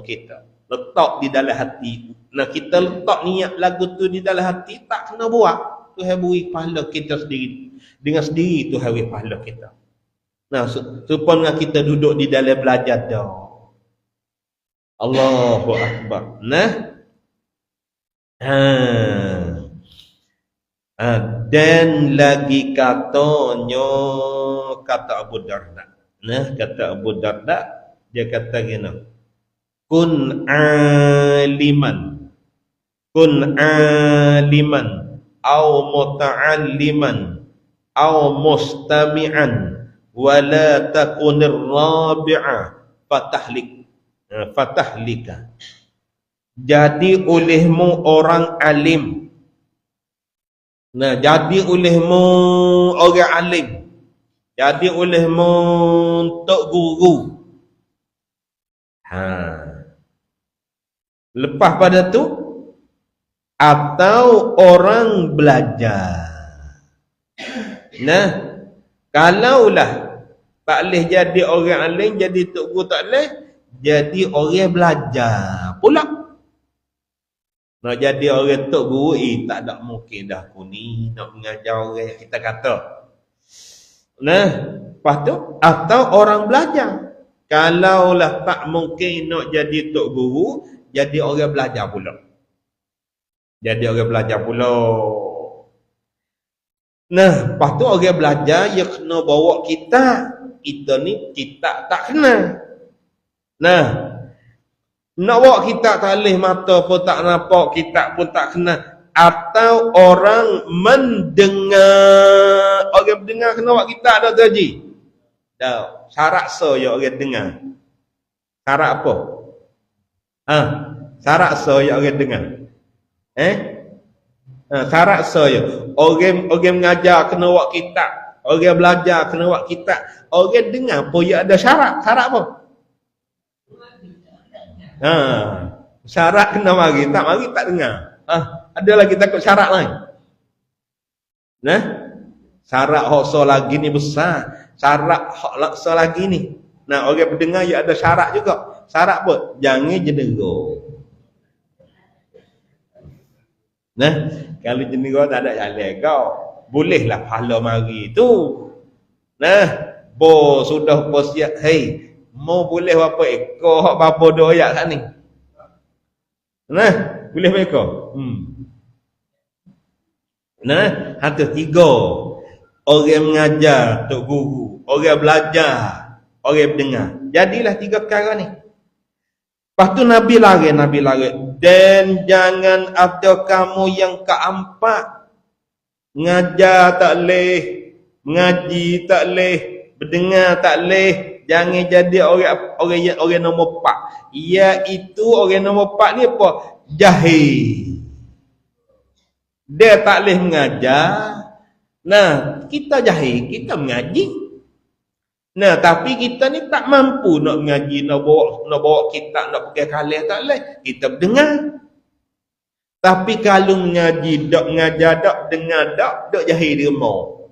kita. Letak di dalam hati. Nah, kita letak niat lagu tu di dalam hati, tak kena buat. Tuhan beri pahala kita sendiri. Dengan sendiri Tuhan beri pahala kita. Nah, supaya kita duduk di dalam belajar dah. Allahu akbar. Nah. Dan lagi katanya kata Abu Darda. Nah, kata Abu Darda, dia kata gini. Kun aliman au muta'alliman au mustami'an wala takunir rabi'a fatahlika. Jadi olehmu orang alim. Nah, jadi olehmu orang alim. Jadi olehmu untuk guru. Lepas pada tu atau orang belajar. Nah, kalaulah tak boleh jadi orang alim, jadi tok guru tak boleh, jadi orang belajar pula. Nak jadi orang tok guru, tak ada mungkin dah aku ni nak mengajar orang, kita kata. Nah, lepas tu atau orang belajar. Kalaulah tak mungkin nak jadi tok guru, jadi orang belajar pula. Jadi orang belajar pula. Nah, lepas tu orang belajar dia kena bawa kita. Kita ni kita tak kena. Nah, nak bawa kita tak boleh, mata pun tak nampak, kita pun tak kena. Atau orang mendengar. Orang mendengar kena buat kita ada tu haji. Dah, syarat so ya orang dengar. Syarat apa? Syarat so ya orang dengar. Syarat so ya. Orang mengajar kena buat kita. Orang belajar kena buat kita. Orang dengar pun ya ada syarat. Syarat apa? Syarat kena mari, tak dengar. Ada lagi takut syarat lain. Nah, syarat hokso lagi ni besar. Syarat hokso lagi ni. Nah, orang pendengar ya ada syarat juga. Syarat apa? Jangan jendera. Nah, kalau jendera tak ada jalan kau, bolehlah pahala mari tu. Nah, sudah siap. Hei, mau boleh berapa ekor hak berapa doyak kat ni? Nah, boleh berapa ekor? Nah, ada 3. Orang mengajar, tok guru, orang belajar, orang mendengar. Jadilah 3 perkara ni. Lepas tu Nabi lari. Dan jangan ada kamu yang keempat. Mengajar tak leh, mengaji tak leh, mendengar tak leh. Jangan jadi orang nombor 4. Iaitu orang nombor 4 ni apa? Jahil. Dia tak boleh mengajar. Nah, kita jahil, kita mengaji. Nah, tapi kita ni tak mampu nak mengaji, nak bawa kitab, nak pakai kalah tak boleh. Kita mendengar. Tapi kalau mengaji, dak mengajar, dak dengar, dak jahil di rumah.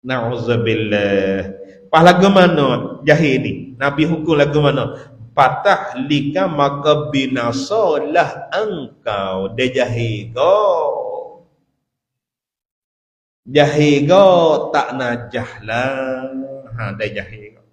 Na'udzubillah. Pas lagu mana jahil ni? Nabi hukum lagu mana? Fatahlika maka binasalah engkau. Dia jahil kau. Jahil kau tak najah lah. Dia jahil kau.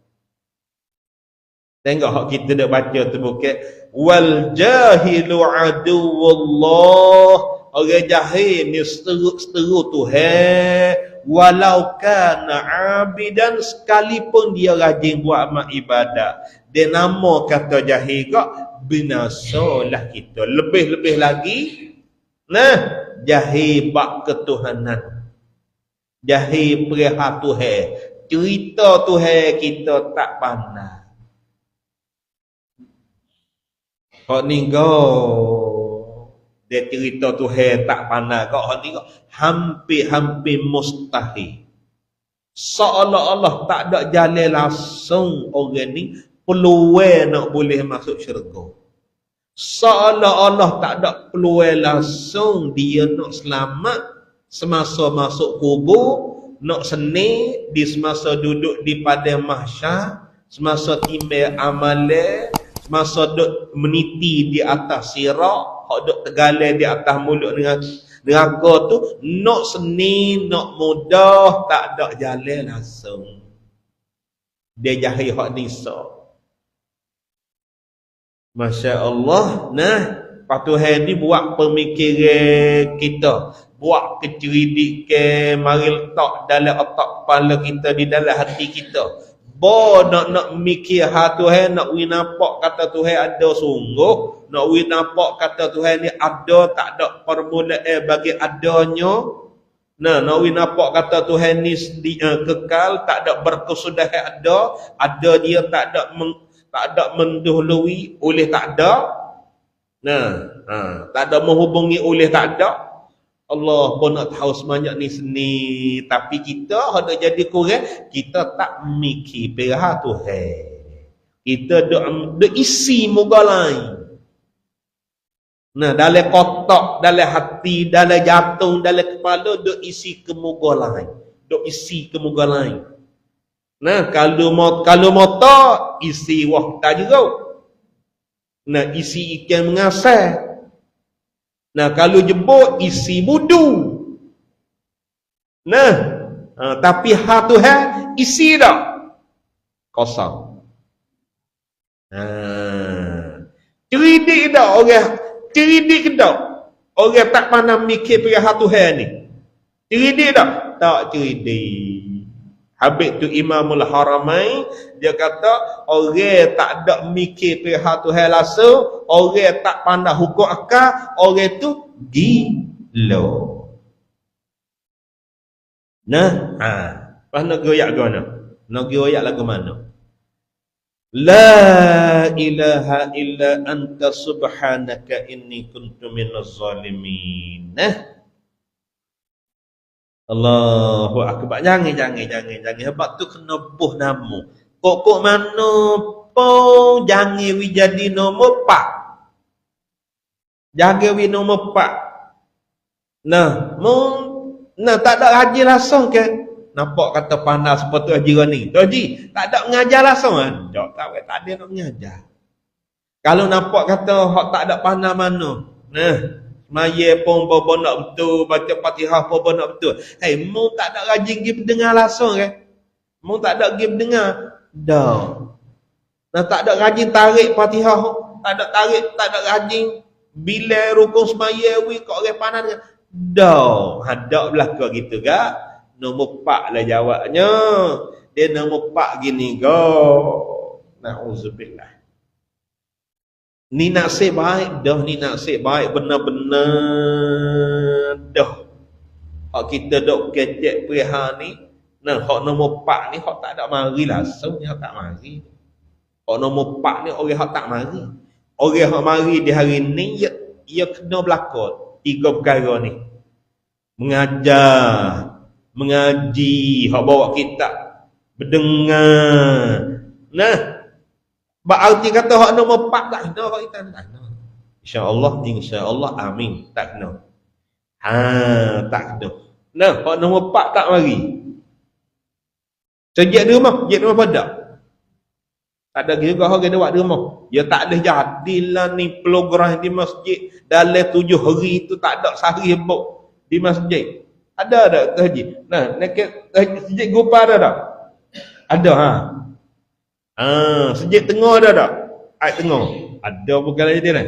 Tengok hak kita dah baca tu bukit. Wal jahilu aduwullah orang jahil ni seteru Tuhan walau kana abidan, sekalipun dia rajin buat amal ibadat. Dia nama kata jahil kok, binasalah kita. Lebih-lebih lagi, nah, jahil bak ketuhanan. Jahil perihal Tuhan. Cerita Tuhan kita tak pandai. Kau ni dia cerita Tuhan tak pandai. Kau ni hampir-hampir mustahil. Seolah-olah tak ada jalan langsung orang ni peluang nak boleh masuk syurga. Seolah-olah tak ada peluang langsung dia nak selamat semasa masuk kubur, nak seni di semasa duduk di padang mahsyar, semasa timbang amalan, semasa duk meniti di atas sirat, hak duk tergalai di atas mulut neraka tu, nak seni, nak mudah, tak ada jalan langsung. Dia jahil hak nisa. Masya Allah. Nah, Tuhan ni buat pemikiran kita, buat keceridikan, mari letak dalam otak kepala kita, di dalam hati kita. Nak mikir hati Tuhan, nak we nampak kata Tuhan ada sungguh, nak we nampak kata Tuhan ni ada, tak ada permulaan bagi adanya. Nah, nak we nampak kata Tuhan ni kekal, tak ada berkesudahan ada dia, tak ada mendahului oleh tak ada. Nah, tak ada menghubungi oleh tak ada. Allah pun nak tahu sebanyak ni seni, tapi kita hendak jadi kurang, kita tak mikir perihal Tuhan. Kita duk isi moga lain. Nah, dalam kotak, dalam hati, dalam jantung, dalam kepala duk isi ke moga lain. Duk isi ke moga lain. Nah, kalau motor isi wahda jeruk. Nah, isi ikan mengasai. Nah, kalau jebuk isi budu. Nah, tapi hati Tuhan isi dah kosong. Cerdik dah orang, cerdik dah orang tak pandai mikir perihal Tuhan ni. Cerdik dah? Tak cerdik. Habis tu Imamul Haramain dia kata orang tak ada mikir perihal Tuhan langsung, orang tak pandai hukum akal, orang tu gila. Nah, pas nak goyak ke mana? Nak goyak lagu mana? La ilaha illa anta subhanaka inni kuntu minaz zalimin. Allahu akbar. Jangan. Sebab tu kena buh nama. Kok mana pun jangan we jadi nombor 4. Jangan we nombor 4. Nah, tak ada haji langsung ke? Nampak kata panas seperti haji ni. Tu haji, tak ada mengajar langsung kan? Tak ada nak mengajar. Kalau nampak kata hak tak ada pandai mana. Nah, maya pun nak betul, baca Fatihah pun nak betul. Hei, mu tak ada rajin pergi dengar langsung ke? Mu tak ada pergi dengar. Dah. Nah, tak ada rajin tarik Fatihah, tak ada rajin bila rukun semaya wi kok orang panas. Dah. Hadap belah kau gitu gak. Nombor 4 lah jawabnya. Dia nombor 4 gini go. Nauzubillah. Ni nasib baik dah, ni nasib baik benar-benar dah. Hak kita dok kecek perihal ni. Nah, hak nombor 4 ni hak tak ada mari langsung, hak tak mari. Hak nombor 4 ni orang hak tak mari. Orang hak mari di hari ni ia kena berlakon 3 perkara ni. Mengajar, mengaji, hak bawa kitab, berdengar. Nah, berarti kata hak nombor 4 tak kena hak kita tak kena. Insya-Allah amin tak kena. Tak kena. Nah, hak nombor 4 tak mari. Sejak di rumah pada. Tak ada juga orang dia buat di rumah. Ya tak boleh jadilah ni program di masjid dalam 7 hari tu tak ada sehari buk di masjid. Ada tak haji? Nah, nak sejak gupa ada tak? Ada sejak tengah ada tak? Ayat tengah. Ada bukan lagi dia.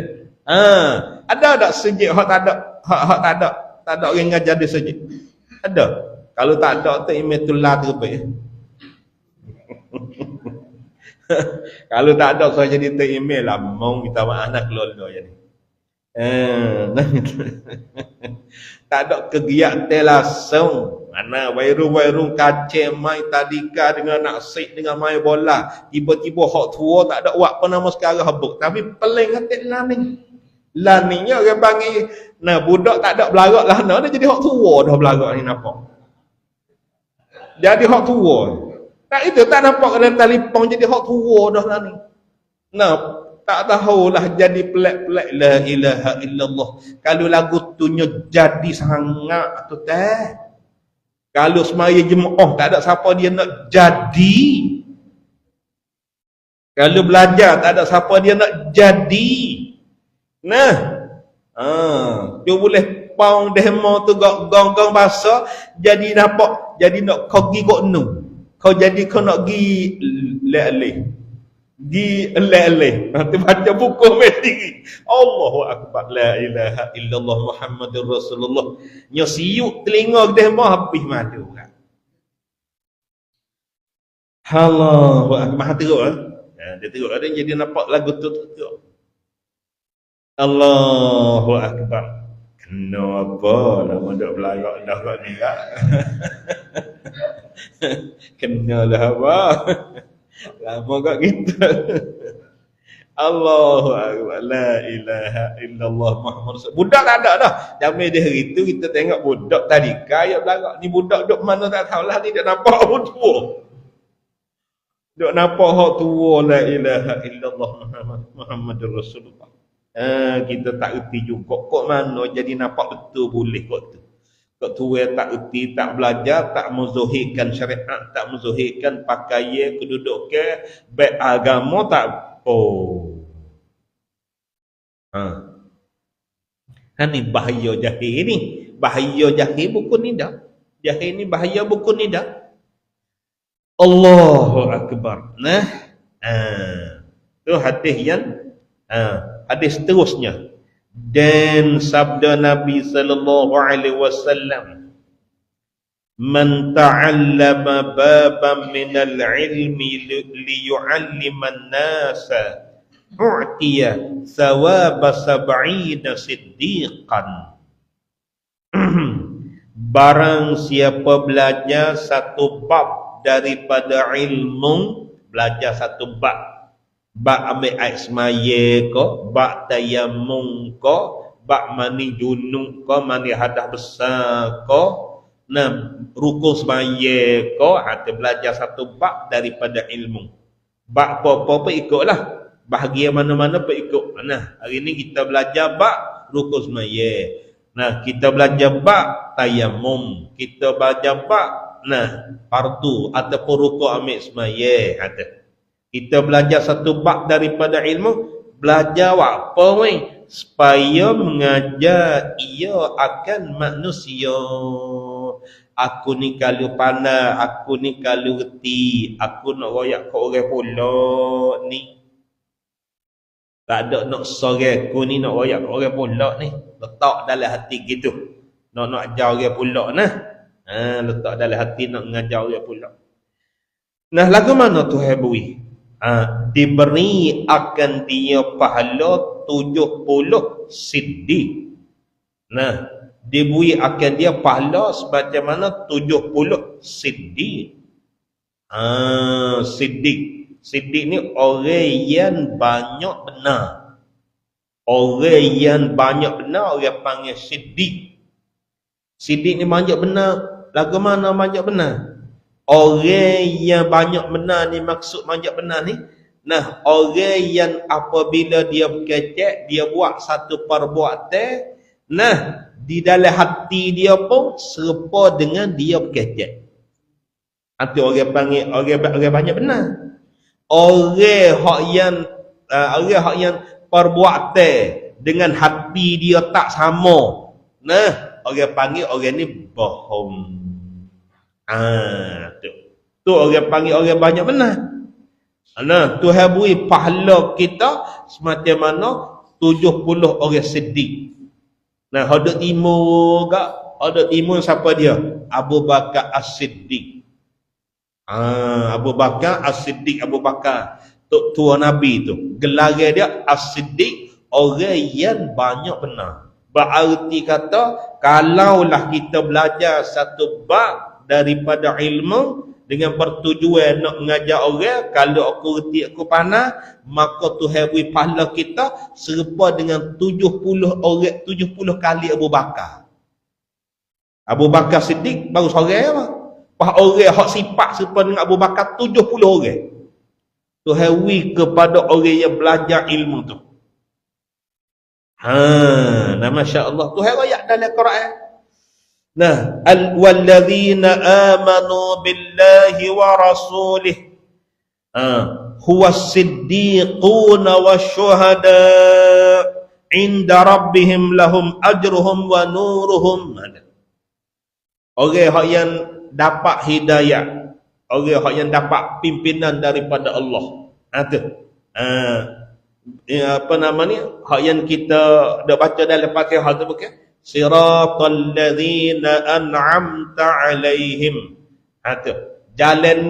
Ada tak sejak hak tak ada? Hak tak ada. Tak ada orang ngajar dia saja. Ada. Kalau tak ada tu imetullah terbaik. Kalau tak ada saya jadi email lah mau minta maaf nak keluar jadi. Tak ada kegiatan langsung. Mana wairu kacau mai tadika dengan nak sik dengan mai bola. Tiba-tiba hak tua tak ada buat apa nama sekarang habuk. Tapi peling hati laning. Laningnya orang panggil. Nah budak tak ada belagak lah. Nah, dia jadi hak tua dah belagak ni nampak. Jadi hak tua. Tak itu tak nampak dalam telefon jadi hak tua dah lah ni. Nah, tak tahulah jadi pelak-pelak la ilaha illallah. Kalau lagu tunya jadi sangat tu teh. Kalau semaya jemaah tak ada siapa dia nak jadi. Kalau belajar tak ada siapa dia nak jadi. Nah, dia boleh pound demo tu gong-gong bahasa jadi nampak jadi nak kau gi kok nu. Kau jadi kau nak gi le-le. Gi le-le. Nanti baca buku mesti. Allahu akbar la ilaha illallah Muhammadur Rasulullah. Nya siuk telinga demo habis madu kan. Allahu akbar teruk ah. Dia teruk ada jadi nampak lagu tu teruk. Allahu akbar. Kena apa nama dak belagak dah kat ni kan. Kenalah apa. Lama kat kita. Allahu akbar la ilaha illallah Muhammad Rasul. Budak tak ada dah. Jamil dia hari tu kita tengok budak tadi kaya belagak ni budak duk mana tak tahulah ni dia nampak orang tua. Duk nampak hak tua la ilaha illallah Muhammadur Rasulullah. Kita tak erti juga kok mana jadi nampak betul boleh kok tu. Kok tua tak erti, tak belajar, tak menzahirkan syariat, tak menzahirkan pakaian, kedudukan, baik agama tak. Ni bahaya jahil ni. Bahaya jahil buku ni dah. Jahil ni bahaya buku ni dah. Allahu akbar. Nah. Tu hadis yang hadis seterusnya. Dan sabda Nabi sallallahu alaihi wasallam, man ta'allama baban min al-ilmi liyu'allima an-nasa u'tiya thawaba 70 siddiqan. Barang siapa belajar satu bab daripada ilmu, belajar satu bab ambil air semaya ko, bak tayamum ko, bak mani junub ko, mani hadas besar ko, nah rukun semaya ko, hati belajar satu bak daripada ilmu. Bak apa-apa pun ikutlah. Bahagian mana-mana pun ikut. Nah, hari ni kita belajar bak rukun semaya. Nah, kita belajar bak tayamum. Kita belajar bak nah fardu ataupun rukun ambil semaya. Kita belajar satu bab daripada ilmu, belajar apa weh? Supaya mengajar ia akan manusia. Aku ni kalau pandai, aku ni kalau reti, aku nak royak ke orang pula ni. Tak ada nak sore aku ni nak royak ke orang pula ni. Letak dalam hati gitu. Nak ajar orang pula nah. Letak dalam hati nak mengajar orang pula. Nah, lagu mana Tuhan beri? Diberi akan dia pahala 70 siddiq. Nah, diberi akan dia pahala sebagaimana 70 siddiq. Siddiq. Siddiq ni orang yang banyak benar. Orang yang banyak benar orang panggil siddiq. Siddiq ni banyak benar. Lagu mana banyak benar? Orang yang banyak benar ni maksud banyak benar ni. Nah, orang yang apabila dia berkecek, dia buat satu perbuatan, nah, di dalam hati dia pun serupa dengan dia berkecek. Itu orang panggil orang banyak benar. Orang hak yang perbuatan dengan hati dia tak sama. Nah, orang panggil orang ni bohong. Tu orang panggil orang banyak benar. Nah, Tuhan beri pahala kita semacam mana 70 orang siddiq. Nah, hadut timur gak? Hadut timur siapa dia? Abu Bakar As-Siddiq. Abu Bakar As-Siddiq, Abu Bakar tua Nabi tu. Gelar dia As-Siddiq, orang yang banyak benar. Berarti kata, kalaulah kita belajar satu bab daripada ilmu dengan bertujuan nak mengajar orang, kalau aku reti aku pandai, maka Tuhan beri pahala kita serupa dengan 70 orang, 70 kali Abu Bakar. Abu Bakar Siddiq baru seorang apa? Pas orang hak sifat serupa dengan Abu Bakar 70 orang. Tuhan beri kepada orang yang belajar ilmu tu. Nah, masya-Allah. Tuhan ayat dalam Quran. Nah, walladzina amanu billahi wa rasulih huwas siddiquna wasyuhada inda rabbihim lahum ajruhum wa nuruhum. Orang hak yang dapat hidayah, orang hak yang dapat pimpinan daripada Allah. Apa nama ni? Hak yang kita dah baca dalam Fatihah tu bukan? Siratal ladzina an'amta alaihim. Jalan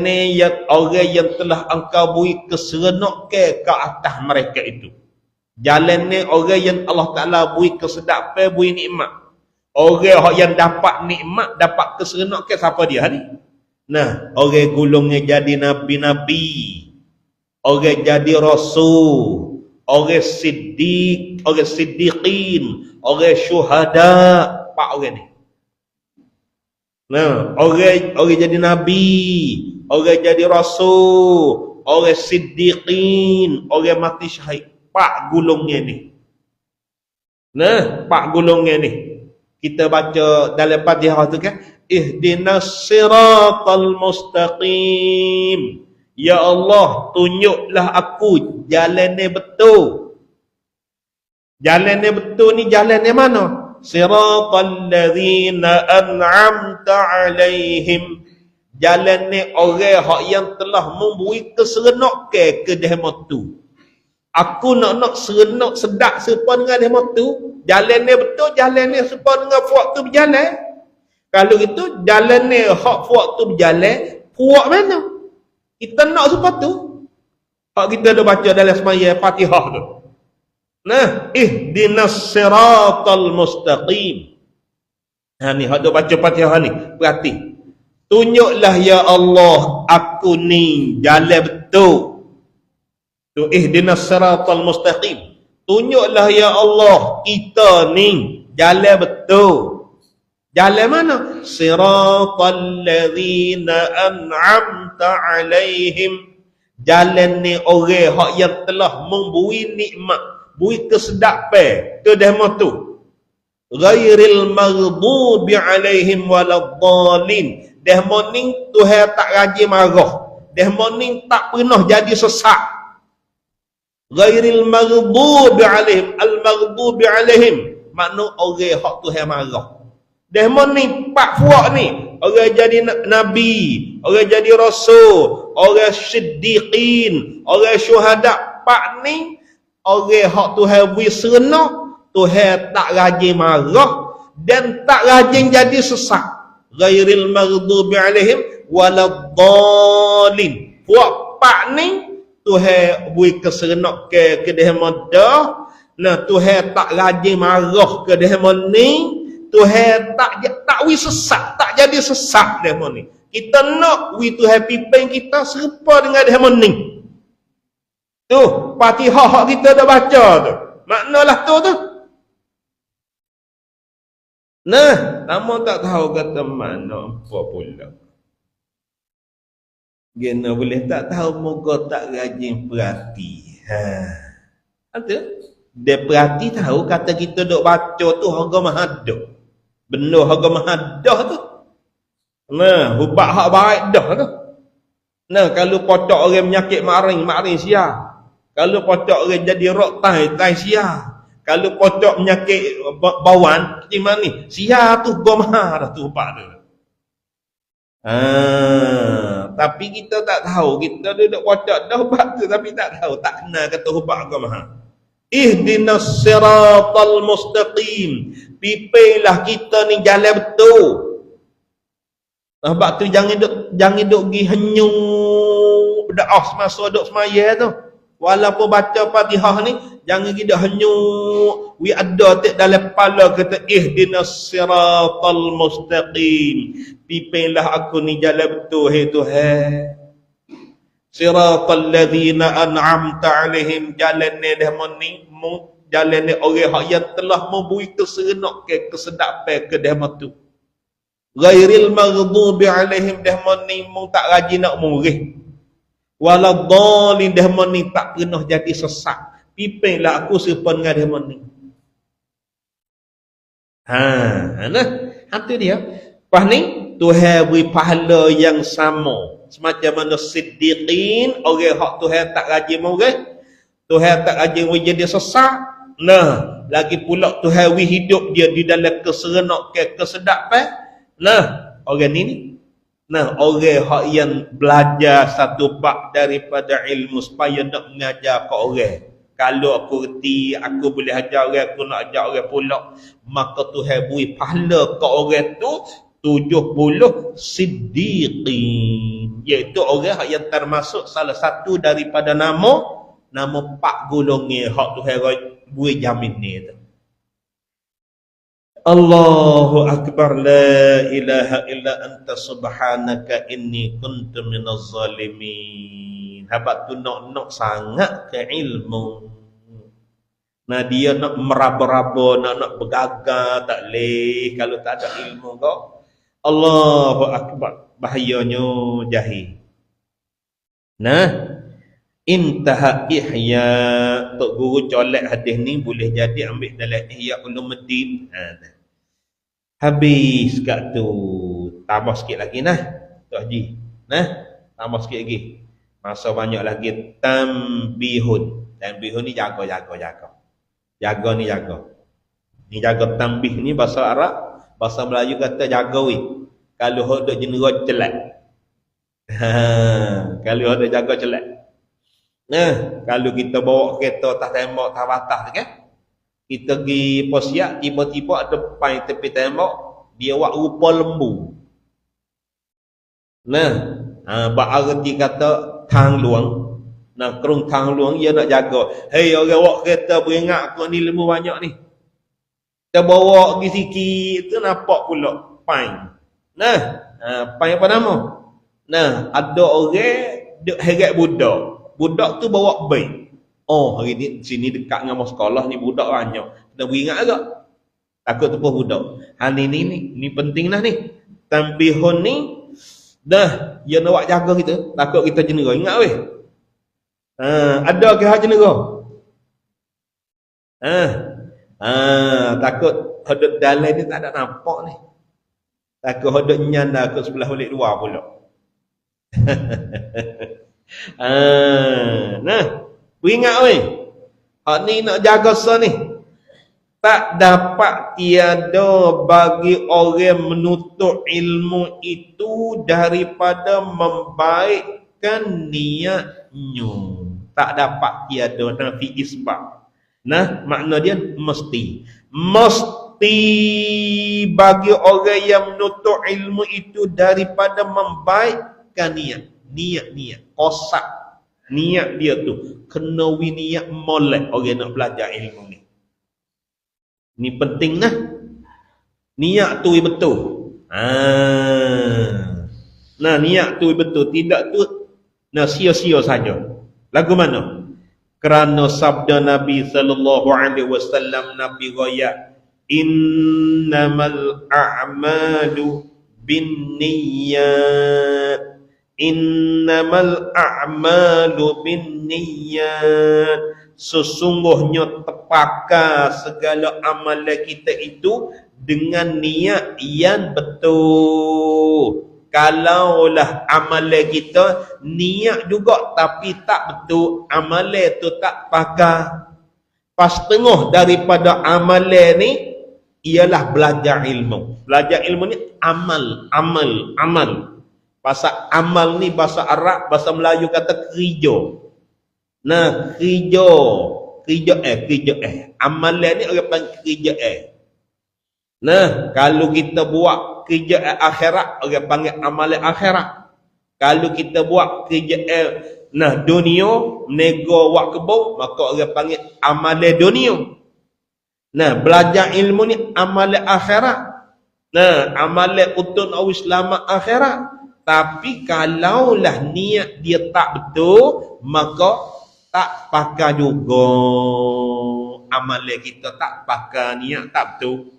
ni yang orang yang telah engkau beri keseronok ke atas mereka itu. Jalan ni orang yang Allah Ta'ala beri kesedapan, beri nikmat. Orang yang dapat nikmat, dapat keseronok ke siapa dia ni? Nah, orang gulungnya jadi nabi-nabi, orang jadi rasul, orang siddiq, orang siddiqin, orang syuhada, pak orang ni. Nah, orang jadi nabi, orang jadi rasul, orang siddiqin, orang mati syahid, pak gulungnya ni. Nah, pak gulungnya ni. Kita baca dalam Fatihah tu kan, ihdinas siratal mustaqim. Ya Allah, tunjuklah aku jalan ni betul. Jalan ni betul ni jalan ni mana? Siratal ladzina an'amta alaihim. Jalan ni orang hak yang telah memberi keseronok ke dehmo tu. Aku nak seronok sedap serupa dengan dehmo tu. Jalan ni betul, jalan ni serupa dengan puak tu berjalan. Kalau itu jalan ni hak puak tu berjalan, puak mana? Kita nak serupa tu. Hak kita dah baca dalam semaya Fatihah tu. Nah, ihdinas siratal mustaqim. Ni hak dah baca Fatihah ni. Berarti tunjuklah ya Allah aku ni jalan betul. Tu ihdinas siratal mustaqim. Tunjuklah ya Allah kita ni jalan betul. Jalan mana? Siratal ladzina an'amta alaihim. Jalan ni orang hak yang telah memberi nikmat, beri kesedapan ke dehmo tu. Ghairil maghdubi alaihim waladdallin. Dehmo ni Tuhan tak rajin marah. Dehmo ni tak pernah jadi sesat. Ghairil maghdubi alaihim, al maghdubi alaihim makna orang hak Tuhan marah. Dehmo ni pak puak ni, orang jadi nabi, orang jadi rasul, orang siddiqin, orang syuhada, pak ni orang hak Tuhan beri seronok, Tuhan tak rajin marah dan tak rajin jadi sesat. Ghairil maghdubi alaihim waladdallin. Puak pak ni Tuhan beri keseronok ke dehmo dah. Nah, Tuhan tak rajin marah ke dehmo ni. Tuhan tak wi sesat, tak jadi sesat dehmo ni. Kita nak wi Tuhan pimpin kita serupa dengan dehmo ni. Tu, Fatihah hak kita dah baca tu. Maknalah tu. Nah, namun tak tahu kata mana apa pula. Gena boleh tak tahu moga tak rajin perhati. Ada. Dia perhati tahu kata kita duk baca tu harga mahadah. Benda harga mahadah tu. Nah, hubak hak baik dah tu. Nah, kalau potok orang menyakit maring sia. Kalau potok orang jadi rok tai sia. Kalau potok menyakit bawan macam ni, sia tu gomah dah tu hubak tu. Tapi kita tak tahu, kita duduk pocok dah hubak tu tapi tak tahu, tak kenal kata hubak agama. Ihdinas siratal mustaqim. Pipilah kita ni jalan betul. Sebab tu jangan duk pergi henyung berdoa semasa duk semaya tu. Walaupun baca Fatihah ni jangan kita henyung wi ada tak dalam kepala kata ihdinas siratal mustaqim. Pipilah aku ni jalan betul hai Tuhan. Siratal ladzina an'amta alaihim, jalan ni dah meni jalan ni orang hak yang telah memberi keserenok ke kesedapan ke dah tu. Ghairil maghdubi alaihim, dah meni tak rajin nak murih. Waladhdallin, dah meni tak pernah jadi sesat. Pimpinlah aku serupa dengan dah meni. Nah, itu dia. Lepas ni Tuhan beri pahala yang sama. Semacam mana siddiqin, orang hak Tuhan tak rajin murih, Tuhan tak rajin jadi sesat. Nah, lagi pula Tuhan wi hidup dia di dalam keserenok ke kesedapan. Nah, orang ni. Nah, orang hak yang belajar satu bab daripada ilmu supaya nak mengajar ke orang. Kalau aku reti, aku boleh ajar orang, aku nak ajar orang pula, maka Tuhan beri pahala ke orang tu 70 siddiqin, iaitu orang yang termasuk salah satu daripada nama 4 golongan hak Tuhan beri jamin ni tu. Allahu akbar, la ilaha illa anta subhanaka inni kuntu minaz zalimin. Habaq tu nak sangat ke ilmu. Nah, dia nak meraba-raba, nak bergagah tak leh kalau tak ada ilmu kau. Allahu akbar, bahayanya jahil. Nah, intaha ihya, Tok Guru colek hadis ni boleh jadi ambil dalam Ihya Ulumuddin. Habis kat tu, tambah sikit lagi nah Tok Haji. Nah, tambah sikit lagi. Masa banyak lagi. Tambihun. Tambihun ni jaga. Jaga ni jaga. Ni jaga tambih ni bahasa Arab, bahasa Melayu kata jaga weh. Kalau hok duk jenera celak. Kalau hok duk jaga celak. Nah, kalau kita bawa kereta atas tembok, atas batas kan? Kita pergi posiak, tiba-tiba ada depan tepi tembok, dia buat rupa lembu. Nah, bak arti kata tang luang. Nah, kerung tang luang dia nak jaga. Hei, orang bawa kereta beringat aku ni lembu banyak ni. Kita bawa pergi sikit, tu nampak pula pain. Nah, pain apa nama? Nah, ada orang duk heret budak. Budak tu bawa baik. Oh, hari ni sini dekat dengan sekolah ni budak banyak. Kita beringat agak. Takut tepuk budak. Hal ni penting dah ni. Tambihun ni dah dia nak buat jaga kita. Takut kita jenera. Ingat weh. Ada ke hak jenera? Takut hodok dalam ni tak ada nampak ni. Takut hodok nyan dah ke sebelah balik luar pula. Nah, ingat weh. Hak ni nak jaga sah ni. Tak dapat tiada bagi orang menuntut ilmu itu daripada membaikkan niatnya. Tak dapat tiada nafi isbat. Nah, makna dia mesti. Mesti bagi orang yang menuntut ilmu itu daripada membaikkan niat. Niat kosak niat dia tu kena niat molek orang nak belajar ilmu ni. Ni penting nah. Niat tu betul. Nah, niat tu betul, tidak tu nah sia-sia saja. Lagu mana? Kerana sabda Nabi sallallahu alaihi wasallam, Nabi royak, innamal a'malu binniyat. Innamal a'malu binniyat. Sesungguhnya terpakar segala amalan kita itu dengan niat yang betul. Kalaulah amalan kita niat juga tapi tak betul, amalan tu tak pakar. Pas tengah daripada amalan ni ialah belajar ilmu. Belajar ilmu ni amal. Bahasa amal ni bahasa Arab, bahasa Melayu kata kerja. Nah, kerja. kerja. Amalan ni orang panggil kerja. Nah, kalau kita buat kerja akhirat, orang panggil amalan akhirat. Kalau kita buat kerja dunia, nego buat kebun, maka orang panggil amalan dunia. Nah, belajar ilmu ni amalan akhirat. Nah, amalan untuk nak selamat akhirat. Tapi kalaulah niat dia tak betul, maka tak pakai juga. Amalan kita tak pakai, niat tak betul.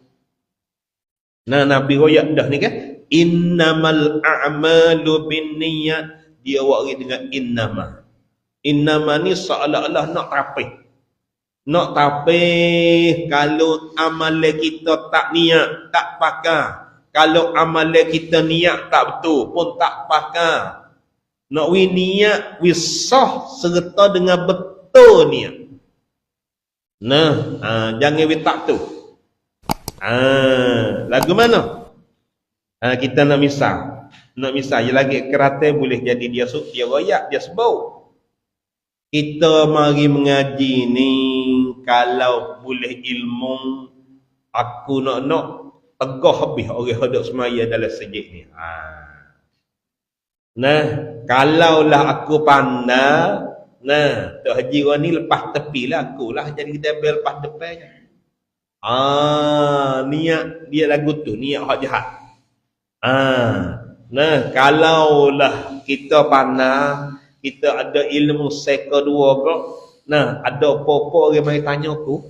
Nah, Nabi royak dah ni kan, innamal a'malu binniyat. Dia wari dengan innama ni seolah-olah nak tapih. Kalau amalan kita tak niat, tak pakai. Kalau amalan kita niat tak betul pun tak pakai. Nak niat sah serta dengan betul niat. Nah, jangan tak tu. Lagu mana? Kita nak misal. Dia lagi kerata boleh jadi dia royak, dia sebut. Kita mari mengaji ni, kalau boleh ilmu, aku nak tegah habis orang hendak semaya dalam sejid ni. Nah, kalaulah aku pandai, Tok Haji Rani lepas tepi lah, akulah jadi debel lepas depan je. Niat dia lagu tu, niat hak jahat. Nah, kalaulah kita pandai, kita ada ilmu seka dua ke, ada apa-apa orang mari tanya aku,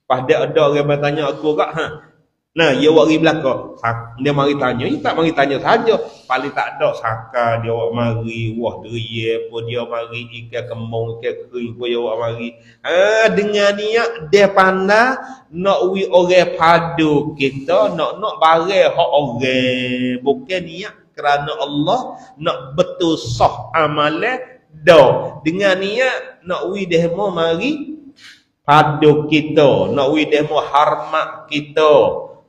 pada ada orang mari tanya aku ke, nah, dia wari belakang. Dia mari tanya, dia tak mari tanya saja. Paling tak ada saka dia wak mari, wah deria pun dia mari, ikan kembung, ikan kering pun dia wak mari. Dengan niat dia pandai nak orang padu kita, nak barang hak orang. Bukan niat kerana Allah, nak betul sah amalan dah. Dengan niat nak dia mau mari padu kita, nak dia mau hormat kita,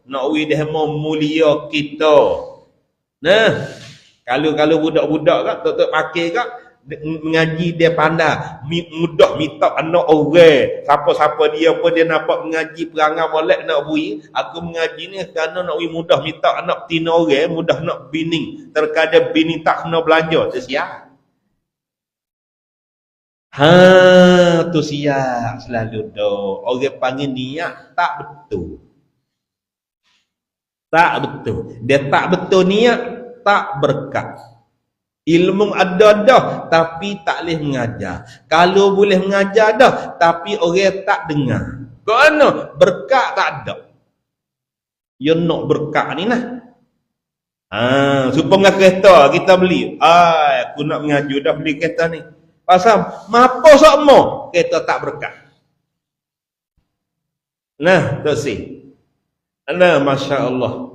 nak dia mau mulia kita. Nah, kalau budak-budak kak, tok pakai kak, mengaji dia pandai, mudah minta anak orang. Siapa-siapa dia pun dia nampak mengaji perangai molek nak bui. Aku mengaji ni kerana nak mudah minta anak tina orang, mudah nak bini. Terkadang bini tak kena belanja, tu siap. Tu siap selalu dah. Orang panggil niat tak betul. Tak betul. Dia tak betul niat, tak berkat. Ilmu ada dah, tapi tak boleh mengajar. Kalau boleh mengajar dah, tapi orang tak dengar. Kerana berkat tak ada. You nak berkat ni lah. Supaya kereta kita beli. Aku nak mengajar dah beli kereta ni. Pasal, apa semua kereta tak berkat. Nah, tu sih. Masya Allah.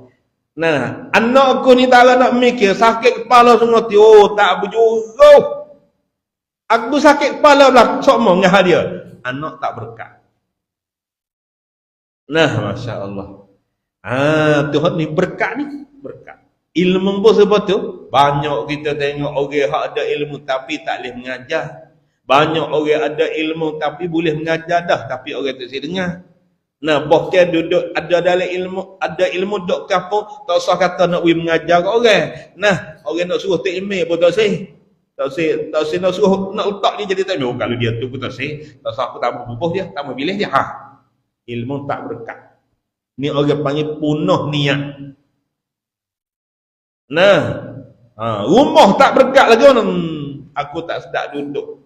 Nah, anak aku ni tak nak mikir, sakit kepala semua tu. Tak berjuruh. Aku sakit kepala lah, semua dengan dia. Anak tak berkat. Nah, Masya Allah. Tuhan ni berkat ni. Berkat. Ilmu pun sebab tu, banyak kita tengok orang yang ada ilmu tapi tak boleh mengajar. Banyak orang ada ilmu tapi boleh mengajar dah, tapi orang tak boleh dengar. Nah, bahkan duduk ada dalam ilmu, ada ilmu duk kampung, tak usah kata nak pergi mengajar kat orang. Nah, orang nak suruh tak email pun tak sih. Tak sih nak suruh nak letak ni jadi tak email. Kalau dia tu pun tak sih, tak usah aku tak berbubuh dia, tak mau pilih dia. Ilmu tak berkat. Ni orang panggil punah niat. Nah, rumah tak berkat lagi orang. Aku tak sedap duduk.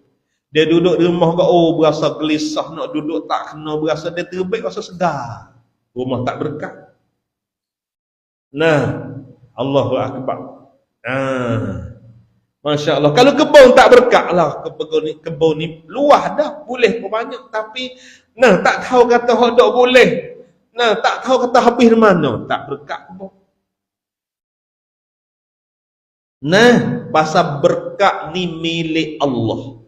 Dia duduk di rumah kau, berasa gelisah nak duduk tak kena, berasa dia terbaik, rasa segar. Rumah tak berkat. Nah, Allahu Akbar. Masya Allah. Kalau kebun tak berkat lah, kebun ni luah dah, boleh pun banyak, tapi tak tahu kata hodok boleh. Tak tahu kata habis mana, tak berkat kebun. Pasal berkat ni milik Allah.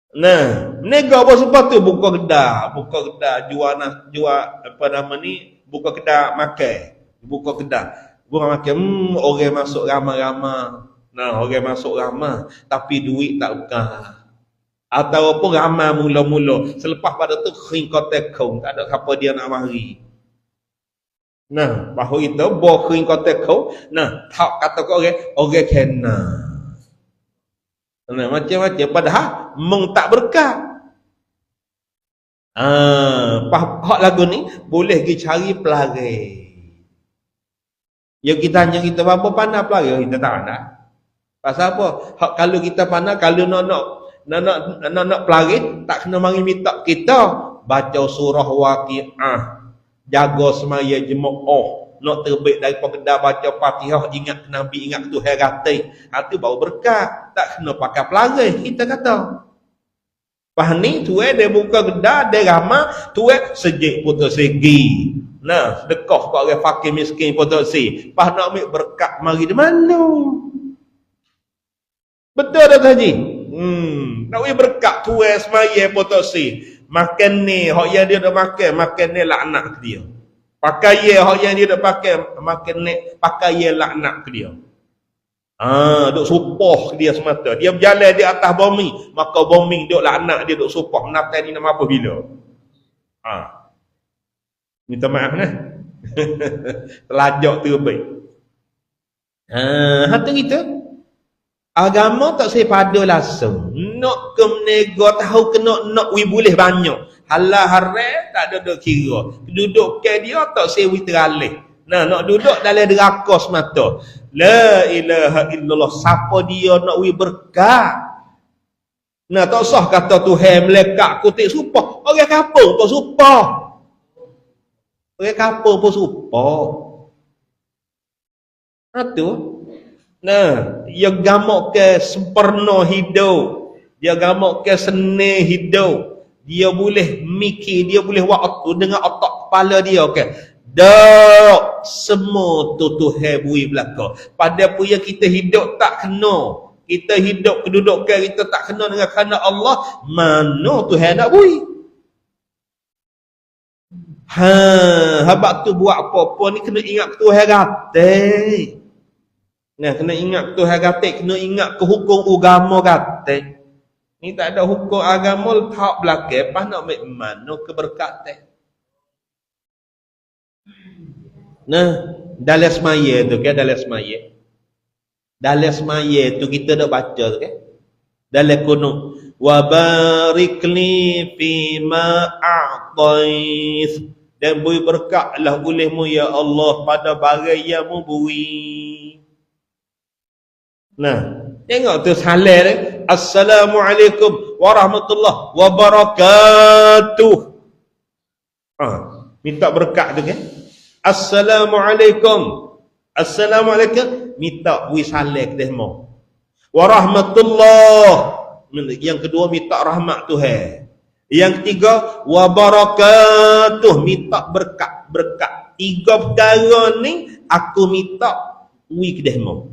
Menega apa sebab tu buka kedai jual apa nama ni, buka kedai makan, buka kedai makan, orang masuk ramai-ramai. Orang masuk ramai tapi duit tak buka. Ataupun ramai mula-mula. Selepas pada tu kering kotak kau. Tak ada siapa dia nak mari. Nah, bahawa itu bawa kering kotak kau. Nah, tak kata kau orang kena. Nah, macam-macam. Padahal mung tak berkat. Hak lagu ni boleh pergi cari pelari. Ya kita tanya kita apa pandai pelari, kita tak pandai. Pasal apa? Hak kalau kita pandai, kalau nak pelari, tak kena mari minta kita baca surah Waqiah, jaga semaya jemaah, nak terbit dari pekedah baca Fatihah, ingat Nabi, ingat Tuhan kata. Itu baru berkat. Tak kena pakai pelari, kita kata. Pas ni tuan dia buka kedai, dia ramah, tuan sejik putus segi. Nah, sedekah kat orang fakir miskin putus segi. Pas nak ambil berkat mari di mana? Betul tak Haji? Nak ambil berkat tuan semaya putus segi. Makan ni, hak yang dia dah makan ni laknat ke dia. Pakai ye hak yang dia dah pakai, makan ni, pakai ye laknat ke dia. Duk supah dia semata. Dia berjalan di atas bumi, maka bumi duk laknat dia, duk supah. Natal ni nama apa bila? Minta maaf nah. Telajak tu baik. Hatu kita agama tak saya pada langsung. Nak ke menego tahu kena nak wi boleh banyak. Halal haram tak ada duk kira. Duduk ke dia tak saya wi teralih. Nah, nak duduk dalam neraka semata. La ilaha illallah. Siapa dia nak wi berkat? Nah, tak sah kata Tuhan melekat kutik supah. Orang kampung pun supah. Orang kampung pun supah. Itu. Nah, dia gamak ke sempurna hidup. Dia gamak ke seni hidup. Dia boleh mikir, dia boleh waktu dengan otak kepala dia. Okay. Dak semua tu Tuhan bui belaka. Pada apa yang kita hidup tak kena. Kita hidup kedudukan kita tak kena dengan kerana Allah, mana Tuhan nak bui? Habaq tu buat apa-apa ni kena ingat Tuhan kata. Nah, kena ingat Tuhan kata, kena ingat ke hukum agama kata. Ni tak ada hukum agama letak belakang, pas nak ambil mana keberkatan. Nah, dalam semaya tu kan, dalam semaya. Dalam semaya tu kita dah baca tu kan. Dalam kunut wa barikli fi ma a'tais, dan beri berkatlah olehmu ya Allah pada barang yang mu beri. Nah, tengok tu salam dia. Assalamualaikum warahmatullahi wabarakatuh. Minta berkat tu kan. Assalamualaikum. Assalamualaikum. Minta wi salam ke demo. Warahmatullah. Yang kedua minta rahmat Tuhan. Yang ketiga wabarakatuh, minta berkat. Berkat. Tiga perkara ni aku minta wi ke demo.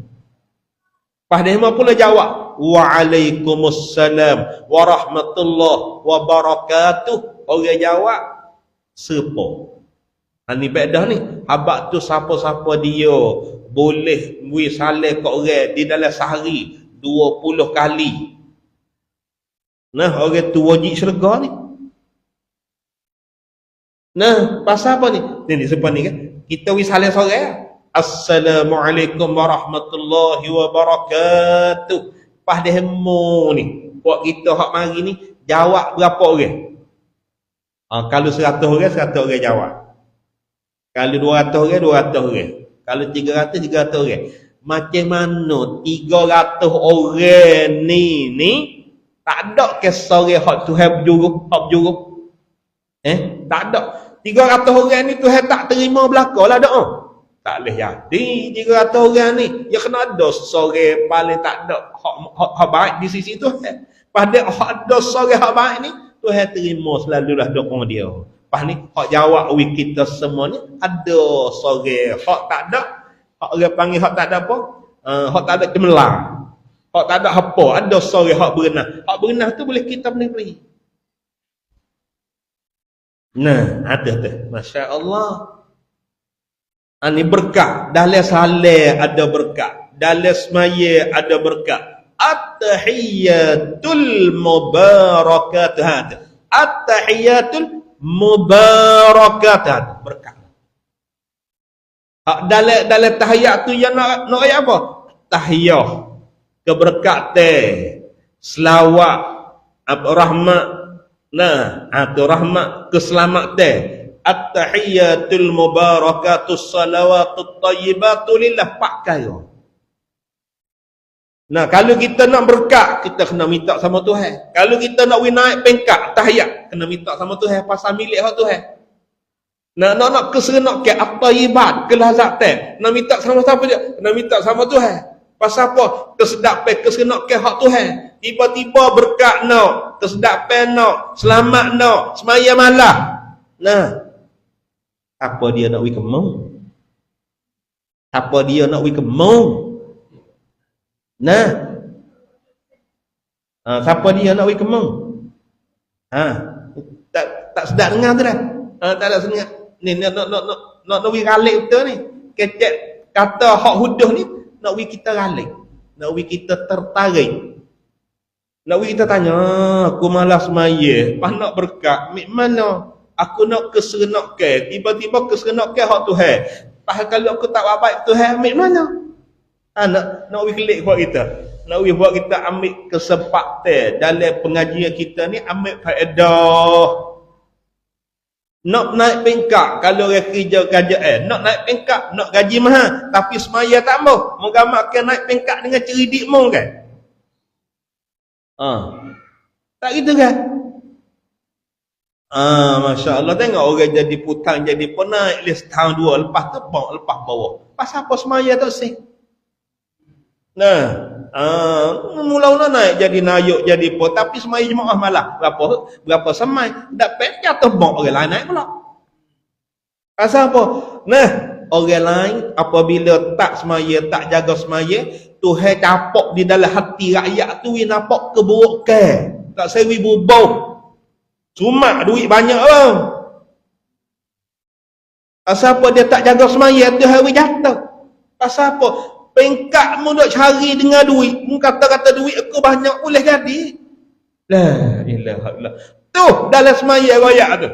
Pas demo pula jawab Waalaikumsalam warahmatullah wabarakatuh. Orang jawab sepo. Ni bedah ni. Habaq tu siapa-siapa dia boleh beri salam kat orang di dalam sehari 20 kali. Nah, orang tu wajib syurga ni. Nah, pasal apa ni? Ni sebab ni kan. Kita beri salam seorang. Assalamualaikum warahmatullahi wabarakatuh. Pas demo ni. Buat kita hak mari ni jawab berapa orang? Kalau 100 orang, 100 orang jawab. Kalau 200 orang, 200 orang. Kalau 300, 300 orang. Macam mana 300 orang ni tak ada ke seorang hak Tuhan berjuru. Tak ada. 300 orang ni Tuhan tak terima belaka lah doa. Tak boleh jadi 300 orang ni. Ya kena ada seorang paling tak ada hak baik di sisi Tuhan. Pada hak ada seorang hak baik ni, Tuhan terima selalulah doa dia. Lepas ni, hak jawab kita semua ni, ada sore. Hak tak ada, hak orang panggil hak tak ada apa? Hak tak ada cemerlang. Hak tak ada apa? Ada sore hak berenah. Hak berenah tu boleh kita beri. Nah, ada tu. Masya Allah. Ini berkat. Dalam salah ada berkat. Dalam semaya ada berkat. At-tahiyatul mubarakatuh. At-tahiyatul mubarakatuh. Berkah. Dalam tahiyat tu yang nak ayat apa? Tahiyah, keberkatan, selawat, apa rahmat. Nah, atau rahmat, keselamatan. At-tahiyatul mubarakatus salawatut tayyibatu lillah, pakai. Nah, kalau kita nak berkat, kita kena minta sama Tuhan. Kalau kita nak naik pengkat tahiyat, kena minta sama Tuhan pasal milik hak Tuhan. Nak keserenok ke at-tayyibat, kelazatan, nak minta sama siapa je? Kena minta sama Tuhan. Pasal apa? Kesedapan, keserenok ke hak Tuhan. Tiba-tiba berkat nak, kesedapan nak, selamat nak, semaya malam. Nah, apa dia nak wi kemung? Apa dia nak wi kemung? Nah, siapa dia nak wi kemung? Tak sedap dengar tu dah. Tak ada sengat. Ni nak wi ralik betul ni. Kecek kata hak huduh ni nak wi kita ralik. Nak wi kita tertarik. Nak wi kita tanya, aku malas semaya, pas nak berkat, mik mana? Aku nak keserenok ke, tiba-tiba keserenok ke hak Tuhan. Pas kalau aku tak buat baik Tuhan, mik mana? Nak we kelik buat kita. Nak we buat kita ambil kesempatan dalam pengajian kita ni, ambil faedah. Nak naik pengkat kalau kerja kerajaan, nak naik pengkat, nak gaji mahal, tapi semaya tak mau. Menggamakkan naik pengkat dengan cerdik mu kan? Tak gitu kan? Masya Allah, tengok orang jadi putang, jadi penaik list tahun 2, lepas tebak, lepas bawah. Pasal apa semaya tak sih? Nah, mula-mula naik jadi nayuk jadi apa, tapi semai jemaah malah berapa semai dapat jatuh bok orang lain naik pula. Pasal apa? Nah, orang lain apabila tak semaya, tak jaga semaya, Tuhan capok di dalam hati rakyat tu, nampak keburukan. Tak sewi bubau. Cuma duit banyak bang. Pasal apa dia tak jaga semaya, Tuhan jatuh. Pasal apa? Pengkat mu nak cari dengan duit. Mu kata-kata duit aku banyak boleh jadi. La ilaha illallah. Tu dalam semaya royak tu.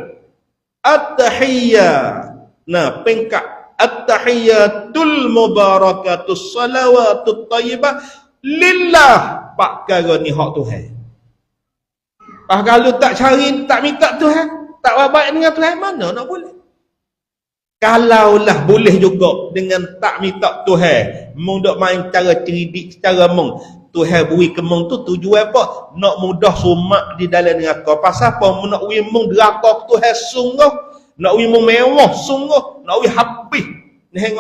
At-tahiyyat. Nah, pengkat. At-tahiyyatul mubarakatus salawatut tayyibah lillah. Pak kara ni hak Tuhan. Pak kalau tak cari, tak minta Tuhan, tak buat baik dengan Tuhan, mana nak boleh? Kalaulah boleh juga dengan tak minta Tuhan, mung dok main cara cerdik, secara mung Tuhan beri ke mung tu tujuan apa? Nak mudah sumak di dalam neraka. Pasal apa? Nak wi mung neraka Tuhan sungguh, nak wi mung mewah sungguh, nak wi habis. Neheng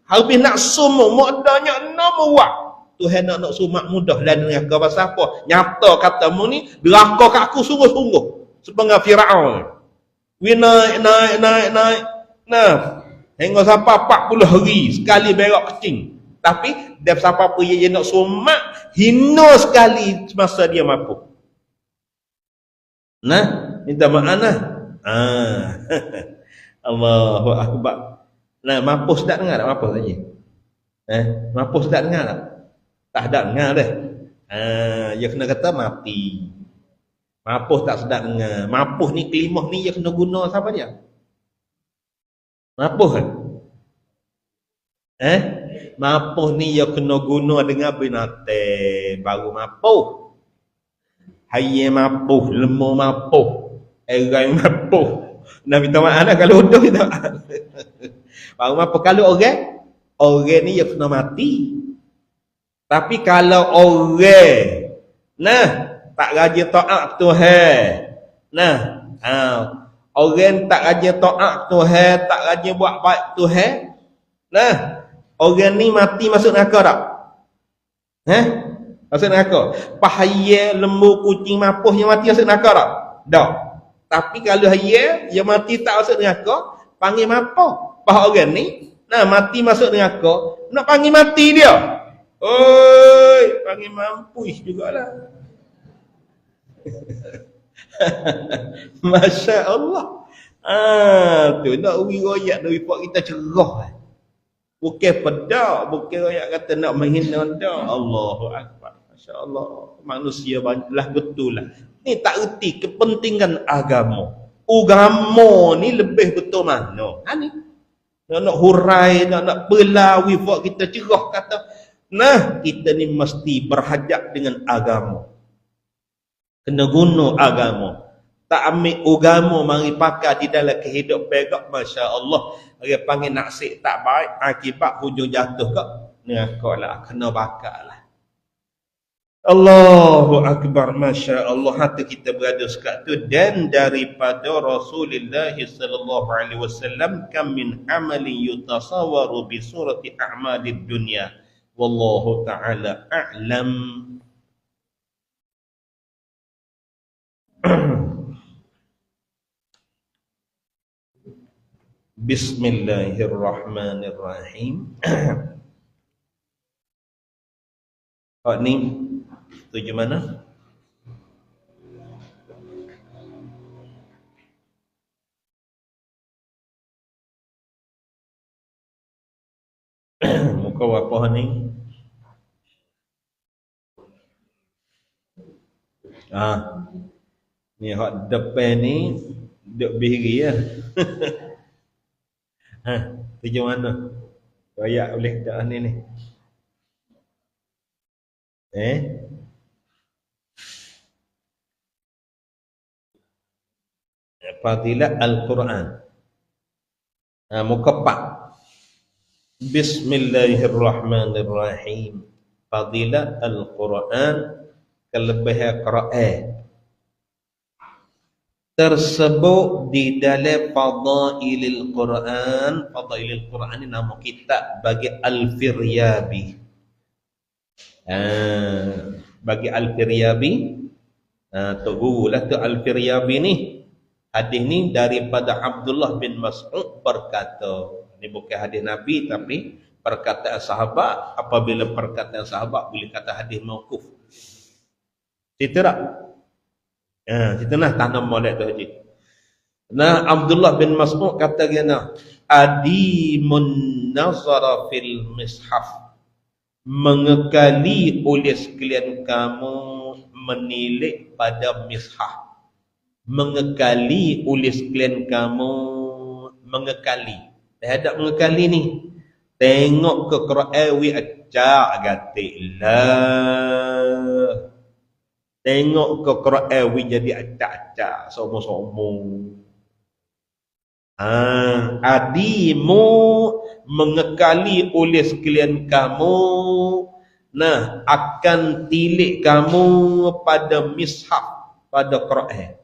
habis nak sumuk modalnya nama buat. Tuhan nak sumak mudah dalam neraka. Pasal apa? Nyata kata mung ni neraka kat aku sungguh-sungguh. Sepengah Firaun. Wi naik. Nah, hingga sampai 40 hari sekali berak kecing. Tapi dia sampai apa dia nak sumak, hina sekali semasa dia mampu. Nah, minta maaf nah. Allahu akbar. Nah, mampus tak dengar tak apa saja? Mampus tak dengar tak? Tak ada dengar dah. Dia kena kata mati. Mampus tak sedap dengar. Mampus ni kelimah ni dia kena guna siapa dia? Mampus kan? Mampus ni dia kena guna dengan binatang baru mampuh. Hayy mampuh, lemah mampuh, erai mampuh. Nak minta maaf dah kalau udah minta maaf. Baru mampuh. Kalau orang ni dia kena mati. Tapi kalau orang tak rajin taat Tuhan. Orang tak rajin taat Tuhan, tak rajin buat baik Tuhan. Orang ni mati masuk neraka tak? Masuk neraka. Pahaya lembu kucing mapuh yang mati masuk neraka tak? Tak. Tapi kalau haya yang mati tak masuk neraka, panggil mapuh. Pah orang ni mati masuk neraka, nak panggil mati dia. Oi, panggil mampus jugalah. Masya Allah. Tu nak uri royak dari pak kita cerah. Bukan pedak, bukan ayat kata nak menghina dak. Allahu akbar. Masya-Allah. Manusia lah betul lah. Ni tak erti kepentingan agama. Agama ni lebih betul mana? Ha ni. Nak hurai, nak pelawi buat kita cerah kata. Nah, kita ni mesti berhajat dengan agama. Kena guna agama. Tak ambil agama mari pakai di dalam kehidupan pegak, masya-Allah. Dia panggil naksik tak baik, akibat hujung jatuh kak. Neraka kena bakar lah. Allahu akbar, masya-Allah. Hati kita berada sekat tu. Dan daripada Rasulullah sallallahu alaihi wasallam, kam min amalin yutasawwaru bi surati a'malid dunya. Wallahu ta'ala a'lam. Bismillahirrahmanirrahim. Oh ni tuju mana? Muka apa ni? Ni hak depan ni duk biri ya. Tuju mana? Royak boleh tak ni ni? Fadilat Al-Quran. Muka 4. Bismillahirrahmanirrahim. Fadilat Al-Quran, kelebihan Quran tersebut di dalam Fadailil Quran. Fadailil Quran ni nama kitab bagi Al-Firyabi. Bagi Al-Firyabi, Tok Guru lah tu Al-Firyabi ni. Hadis ni daripada Abdullah bin Mas'ud berkata, ni bukan hadis Nabi tapi perkataan sahabat. Apabila perkataan sahabat boleh kata hadis mauquf. Cerita tak? Cerita nah tanam molek tu haji. Nah, Abdullah bin Mas'ud kata gana, adimun nazara fil mishaf, mengekali oleh sekalian kamu menilik pada mishaf. Mengekali oleh sekalian kamu, mengekali. Terhadap mengekali ni, tengok ke Quran wi acak gatiklah. Tengok ke Quran wi jadi acak-acak, sombong-sombong. Adimu mengekali oleh sekalian kamu, nah akan tilik kamu pada mishaf, pada Quran.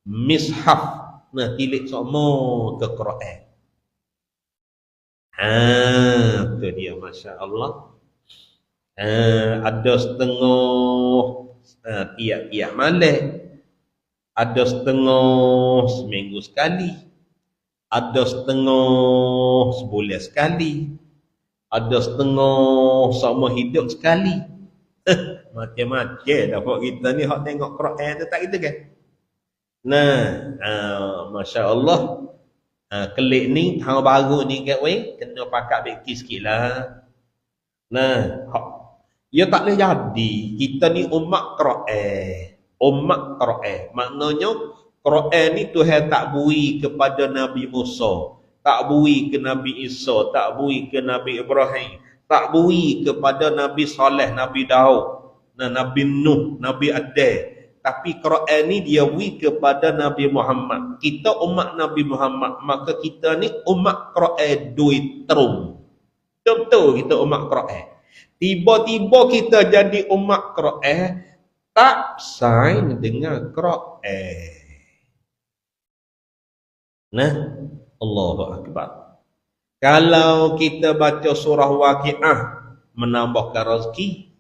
Mishaf, nah tilik semua ke Quran. Itu dia, masya-Allah. Ada setengah tiap-tiap malam, ada setengah seminggu sekali, ada setengah sebulan sekali, ada setengah sama hidup sekali. Macam-macam dapat kita ni hak tengok Quran tu tak kita kan. Nah, masya-Allah. Kelik ni hang baru ni kat weh kena pakai beki sikitlah. Nah, ia tak boleh jadi. Kita ni umat Quran. Umat Quran. Maknanya Quran ni Tuhan tak beri kepada Nabi Musa, tak beri ke Nabi Isa, tak beri ke Nabi Ibrahim, tak beri kepada Nabi Saleh, Nabi Daud, Nabi Nuh, Nabi Adam. Tapi Quran ni dia beri kepada Nabi Muhammad. Kita umat Nabi Muhammad, maka kita ni umat Quran duit terung. Betul kita umat Quran. Tiba-tiba kita jadi umat Quran, tak sign dengan Quran. Nah, Allahu Akbar. Kalau kita baca surah Waqiah, menambahkan rezeki.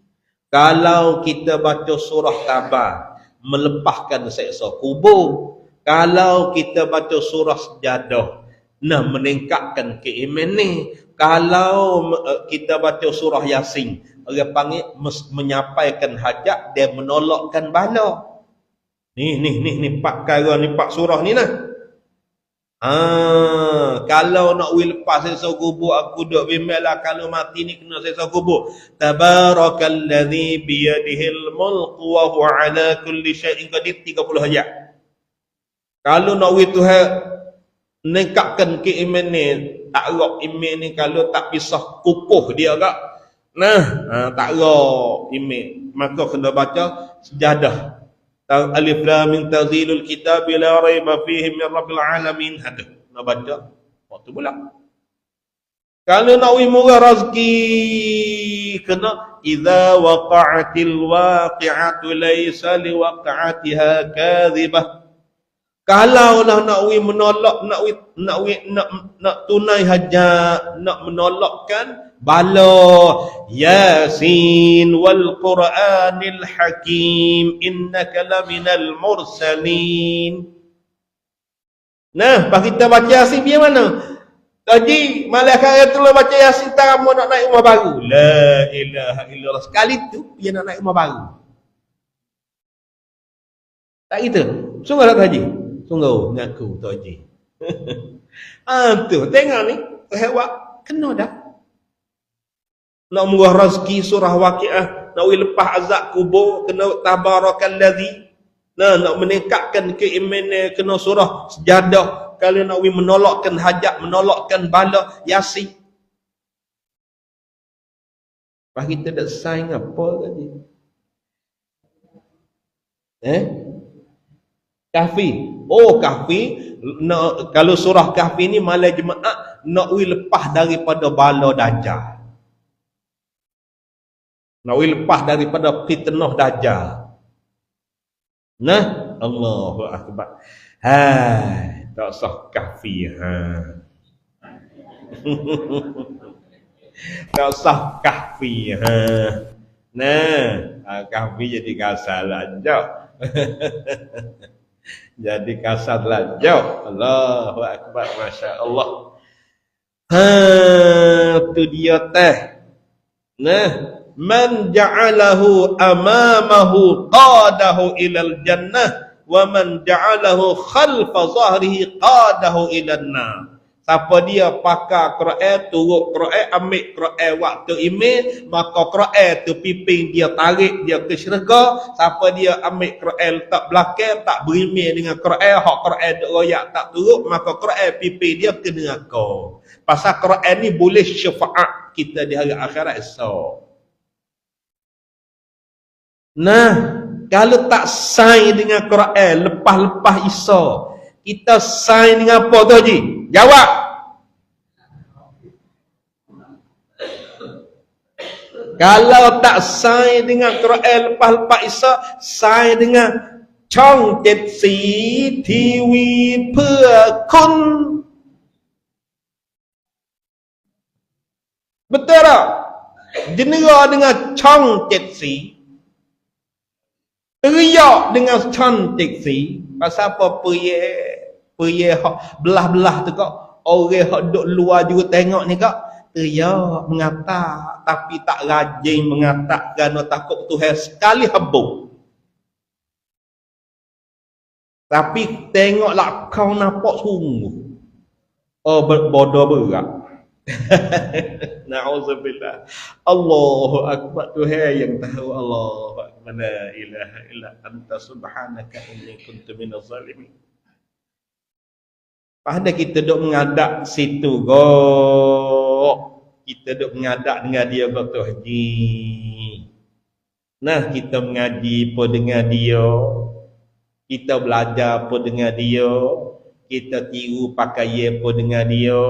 Kalau kita baca surah Tabar, melepaskan seksa kubur. Kalau kita baca surah Sejadah, nah meningkatkan keimanan ni. Kalau kita baca surah Yasin, orang panggil menyampaikan hajat dan menolakkan bala. Ni 4 perkara ni, 4 surah ni nah. Kalau nak lepas sesau kubur aku duk bimbang lah kalau mati ni kena sesau kubur. Tabarakalladzi biyadihil mulku wa huwa ala kulli syai'in qadir 30 ayat. Kalau nak Tuhan nekakkan keiman ni, tak rok iman ni kalau tak pisah kukuh dia agak. Tak rok iman. Maka kena baca sejadah. Alif lam mim tanzilul kitab la raiba fihi min rabbil alamin. Ada nak baca waktu pula. Kalau nak murah rezeki kena idza waqa'atil waqi'atu laysa liwaqa'atiha kadhibah. Kalau lah nak menolak nak tunai hajat, nak menolakkan bala Yasin wal Qur'anil Hakim innaka laminal mursalin. Nah, pas kita baca Yasin biar mana? Tadi malaikat itu baca Yasin tak mau nak naik rumah baru. La ilaha illallah. Sekali tu dia nak naik rumah baru. Tak gitu. Sungguh tak haji? Sungguh ngaku tu haji. Tu tengok ni hebat kena dah. Nak murah rezeki surah Waqiah, nak lepas azab kubur kena tabarakalladzi. Nak meningkatkan keimanan kena surah Sejadah. Kalau nak menolakkan hajat, menolakkan bala Yasin. Pas kita dak sign apa tadi? Kahfi. Kahfi. Kalau surah Kahfi ni malam Jumaat nak lepas daripada bala Dajjal. Nak lepas daripada fitnah Dajjal. Allahu akbar. Tak sah Kahfi. Tak sah Kahfi. Kahfi jadi kasar aja. Jadi kasar aja. Allahu akbar, masya-Allah. Tu dia teh. Man ja'alahu amamahu qadahu ilal jannah wa man ja'alahu khalfa zahrihi qadahu ilan nar. Siapa dia pakar Quran, turut Quran, ambil Quran waktu iman, maka Quran tu pimpin dia, tarik dia ke syurga. Siapa dia ambil Quran tak belakang, tak berimeh dengan Quran, hak Quran duk royak tak turut, maka Quran pimpin dia ke neraka. Pasal Quran ni boleh syafaat kita di hari akhirat esok. Kalau tak sign dengan Quran lepas-lepas Isa, kita sign dengan apa tu Haji? Jawab. Kalau tak sign dengan Quran lepas-lepas Isa, sign dengan Chong Jet Si TV Phưa Kun. Betul tak? Jenera dengan Chong Jet Si, riak dengan cantik si. Pasal apa peye hak belah-belah tu kak. Orang hak duk luar juga tengok ni kak. Riak mengata tapi tak rajin mengata kerana takut Tuhan sekali habuk. Tapi tengoklah kau nampak sungguh. Bodoh berat. Na'udzubillah. Allahu akbar. Tuhan yang tahu. Allahu akbar. La ilaha illa anta subhanaka inni kuntu minaz zalimin. Pada kita duk mengadap situ kita duk mengadap dengan dia Dr. Haji. Kita mengaji pun dengan dia. Kita belajar pun dengan dia. Kita tiru pakaian pun dengan dia.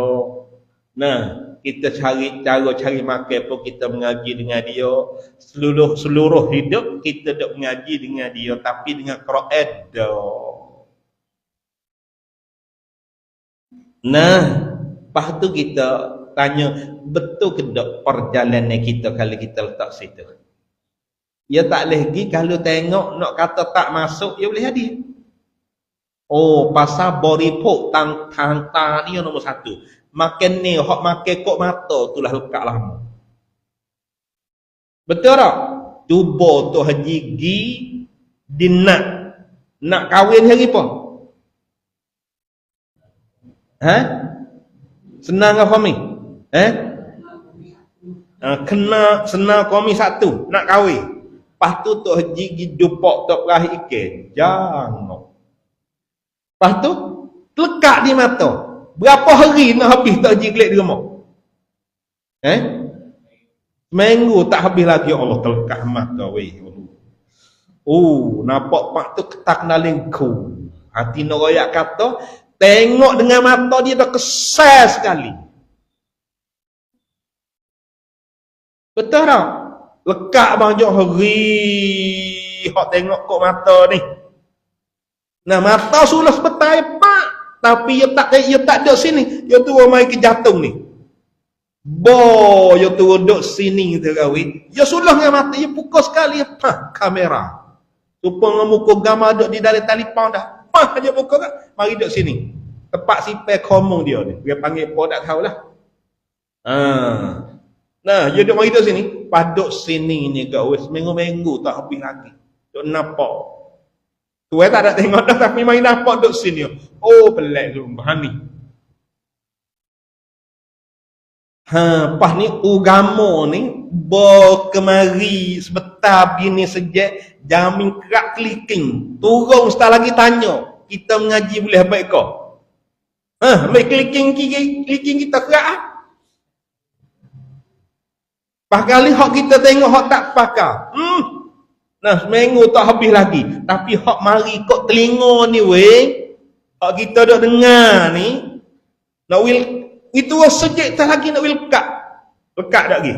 Kita cari makan pun kita mengaji dengan dia. Seluruh hidup kita duk mengaji dengan dia, tapi dengan Quran dah. Lepas tu kita tanya, betul ke tak perjalanan kita kalau kita letak situ? Ya tak lagi kalau tengok nak kata tak masuk, ya boleh jadi. Pasal boripok tang ni yang nombor satu. Makan ni, hak makan kok mata itulah lekat lama. Betul tak? Cuba tu Haji Gi dia nak kahwin hari apa? Ha? Senang ke suami? Kena senang suami satu nak kahwin. Lepas tu Tok Haji pergi jumpa Tok Perahi ikan. Jangan. Lepas tu lekat di mata. Berapa hari nak habis Tok Haji kelik di rumah? Seminggu tak habis lagi. Allah terlekat mata weh. Oh, nampak pak tu ketak nalingku. Hati nak royak kata, tengok dengan mata dia dah kesal sekali. Betul tak? Lekat banyak hari hok tengok kok mata ni. Nah, mata sulah sebetai pak, tapi ia tak ada sini. Ia tu mai ke jantung ni. Bo, ia tu duduk sini tu kawin. Ia sulah dengan mata, ia pukul sekali pak kamera. Supaya muka gambar duduk di dalam telefon dah. Pah aja pukul kan. Mari duduk sini. Tempat sipai komong dia ni. Dia panggil apa tak tahulah. Nah, dia duduk mari duduk sini. Paduk sini ni kat wes minggu-minggu tak habis lagi. Duk nampak. Tuan tak ada tengok dah tapi mari nampak duduk sini. Oh, pelik tu bahani. Pas ni agama ni kemari sebentar bini sejak jamin kerak clicking. Turun setelah lagi tanya, kita mengaji boleh baik kau? Baik clicking kita kerak. Pas kali hak kita tengok hak tak pakar. Nah, seminggu tak habis lagi. Tapi hak mari kok telinga ni weh. Hak kita dok dengar ni. Nak will itu sejak tak lagi nak will lekat. Lekat tak lagi.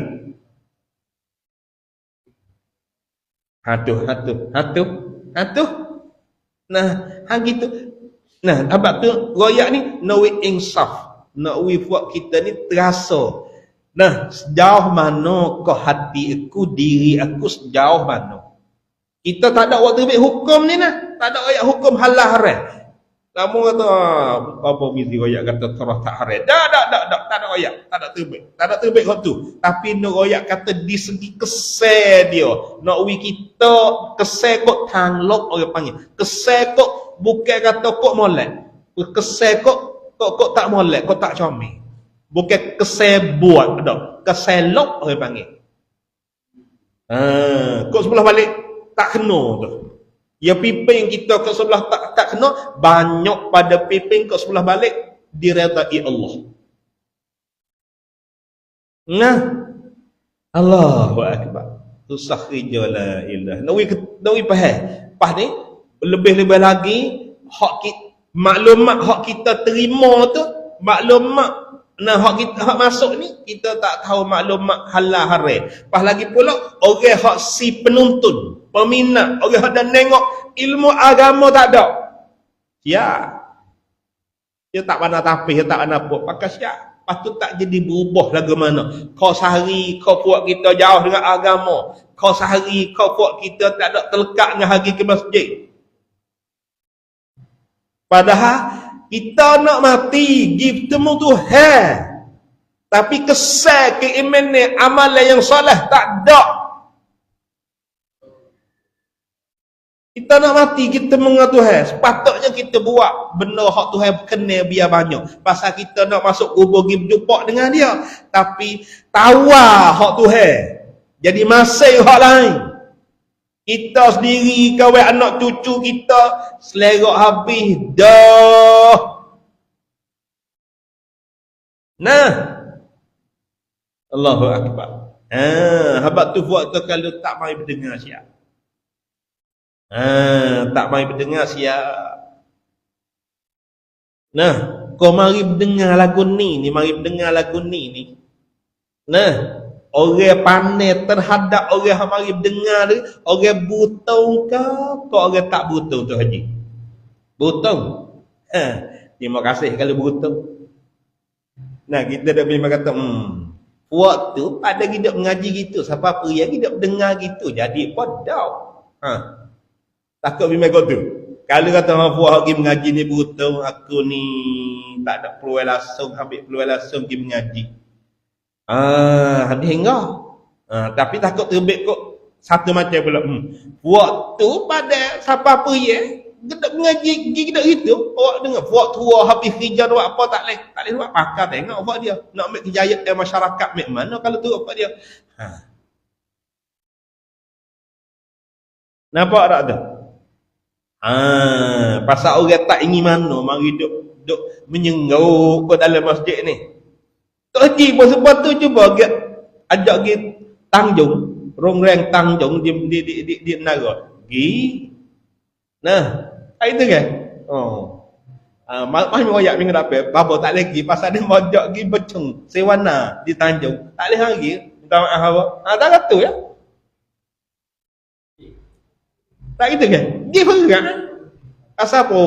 Hatuh. Nah, hang gitu. Nah, abang tu royak ni nawi insaf. Nawi buat kita ni terasa. Nah, sejauh mana kau hati aku, diri aku sejauh mana. Kita tak ada waktu terbit hukum ni nah. Tak ada royak hukum halal haram. Kamu kata, apa mesti royak kata terah tak haram. Tak ada royak. Tak ada terbit waktu. Tapi nak royak kata di segi kesel dia. Nak kita kesel kok tanglok orang panggil. Kesel kok bukan kata kok molek. Kesel kok tak molek, kok tak comel. Bukan kesel buat dah. Keselok orang panggil. Kok sebelah balik tak kena tu. Ya piping kita ke sebelah tak kena, banyak pada piping ke sebelah balik diredai Allah. Nah, Allahu akbar. Susah kerja la ilah. Nawi faham. Pas ni lebih-lebih lagi maklumat hak kita terima tu, maklumat hak masuk ni kita tak tahu maklumat halal haram. Pas lagi pula orang hak si penuntun, peminat, orang hak dah tengok ilmu agama tak ada. Dia tak pandai tapis, dia tak pandai apa. Pakai siap. Lepas tu tak jadi berubah lagu mana. Kau sehari kau buat kita jauh dengan agama. Kau sehari kau buat kita tak ada terlekat dengan hari ke masjid. Padahal kita nak mati, give temu Tuhan. Tapi kesal keimanan amalan yang soleh tak ada. Kita nak mati, kita mengat Tuhan. Sepatutnya kita buat benda hak Tuhan kena biar banyak. Pasal kita nak masuk kubur pergi berjumpa dengan dia. Tapi tawar hak Tuhan. Jadi masih hak lain. Kita sendiri, kawan anak cucu kita, selerak habis dah. Nah. Allahu akbar. Habaq tu buat tu kalau tak mai berdengar siap. Tak mai berdengar siap. Nah, kau mari berdengar lagu ni, mari berdengar lagu ni. Nah, orang pandai terhadap orang yang mari berdengar ni, orang buta ke, kau orang tak buta tu Haji? Buta. Terima kasih kalau buta. Nah, kita dah boleh kata, waktu pada kita mengaji gitu, siapa apa yang kita dengar gitu, jadi podau. Takut bimbang kau tu. Kalau kata hang buat pergi mengaji ni buta, aku ni tak ada peluang langsung, ambil peluang langsung pergi mengaji. Habis enggak. Tapi takut terbit kok satu macam pula. Waktu pada siapa apa ya, Gedak mengaji gedak gitu. Awak dengar buat tua habis kerja buat apa tak boleh buat pakar tengok buat dia. Nak ambil kejayaan masyarakat mek mana kalau tu apa dia. Ha. Nampak tak tu? Pasal orang tak ingin mana mari duk menyenggau ke dalam masjid ni. Tak haji pun sebab tu cuba ajak pergi Tanjung, Rongreng Tanjung di Menara. Gi. Nah, itu kan? Oh. Macam royak minggu dapat, bapa tak lagi pasal dia mau ajak pergi Becung, Sewana di Tanjung. Tak boleh lagi. Minta maaf apa? Tak kata ya. Tak gitu kan? Dia berat. Asal apa?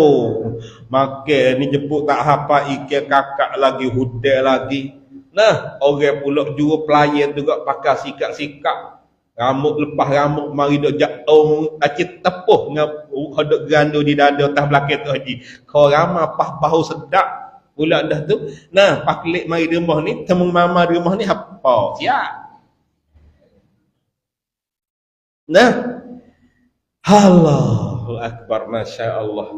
Makan ni jemput tak hafal ikan kakak lagi, hudel lagi. Nah, orang pula juru pelayan juga pakai sikap-sikap. Rambut lepas rambut mari duk jatuh acit tepuh dengan hodok gandu di dada atas belakang tu haji. Kau ramah pah sedap. Pula dah tu. Nah, pak kelik mari di rumah ni, temu mama di rumah ni apa? Siap. Nah, Allahu Akbar, Masya Allah.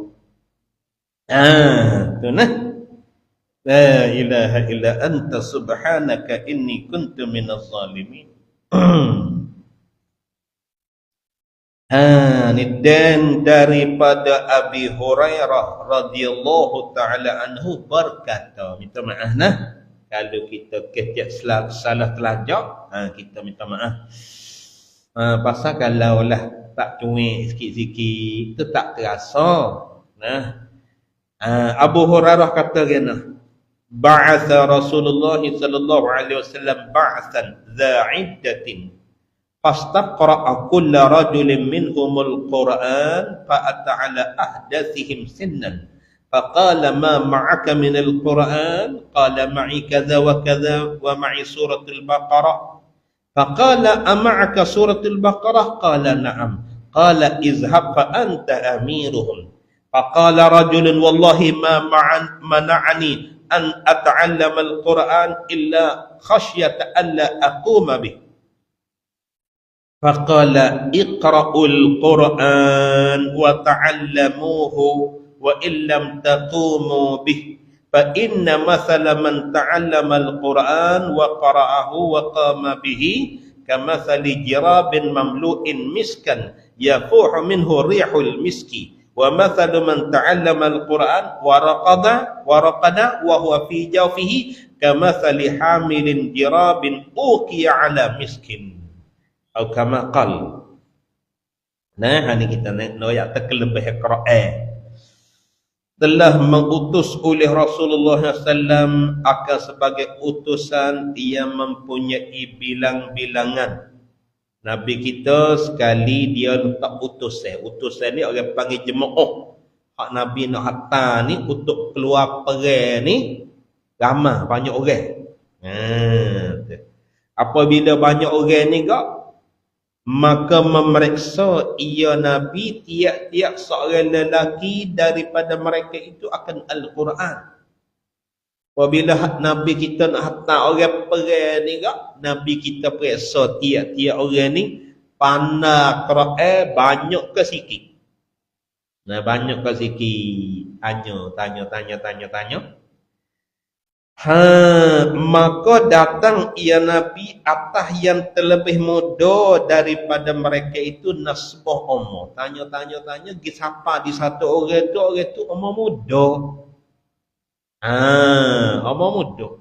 Tu nah. La ilaha illa anta subhanaka inni kuntu minaz zalimin. Ni dan daripada Abi Hurairah radhiyallahu taala anhu berkata, minta maaf nah kalau kita kecek salah telajak, kita minta maaf. Pasal kalau lah tak cuik sikit-sikit tu tak terasa. Nah, Abu Hurairah kata gana, ba'atha Rasulullah sallallahu alaihi wasallam ba'athan dha'iddatin fastaqra'a kulla rajulin minhumul Qur'an fa'ata ala ahdathihim sinnan faqala ma ma'aka minal Qur'an qala ma'i kadza wa kadza wa ma'i suratul Baqarah faqala ama'aka suratul Baqarah qala na'am qala izhab fa anta amiruhum faqala rajulun wallahi ma mana'ani an ata'allama al-Qur'an illa khasyata alla aquma bih faqala iqra'ul Qur'an wa ta'allamuhu wa illam taqumu bih fa inna mathala man ta'allama al-Qur'an wa qara'ahu wa qama bihi kamathali jirabin mamlu'in miskan yafuhu minhu rihul miski wa mathalu man ta'allama al-Qur'an wa raqada wa huwa fi jawfihi kamathali hamilin jirabin uqiya ala miskin atau kama qal. Nah, hari kita nak ayat terkelebih Quran. Telah mengutus oleh Rasulullah SAW akan sebagai utusan dia mempunyai bilang-bilangan. Nabi kita sekali dia letak utusan. Utusan ni orang panggil jemaah. Hak Nabi nak hantar ni untuk keluar perang ni ramai banyak orang. Apabila banyak orang ni kak, maka memeriksa ia Nabi tiap-tiap seorang lelaki daripada mereka itu akan Al-Quran. Apabila Nabi kita nak hantar orang perang ni kak, Nabi kita periksa tiap-tiap orang ni pandai Quran banyak ke sikit. Nah, banyak ke sikit. Tanya. Maka datang ia Nabi atas yang terlebih muda daripada mereka itu nasbah umur. Tanya, pergi siapa di satu orang tu umur muda. Umur muda.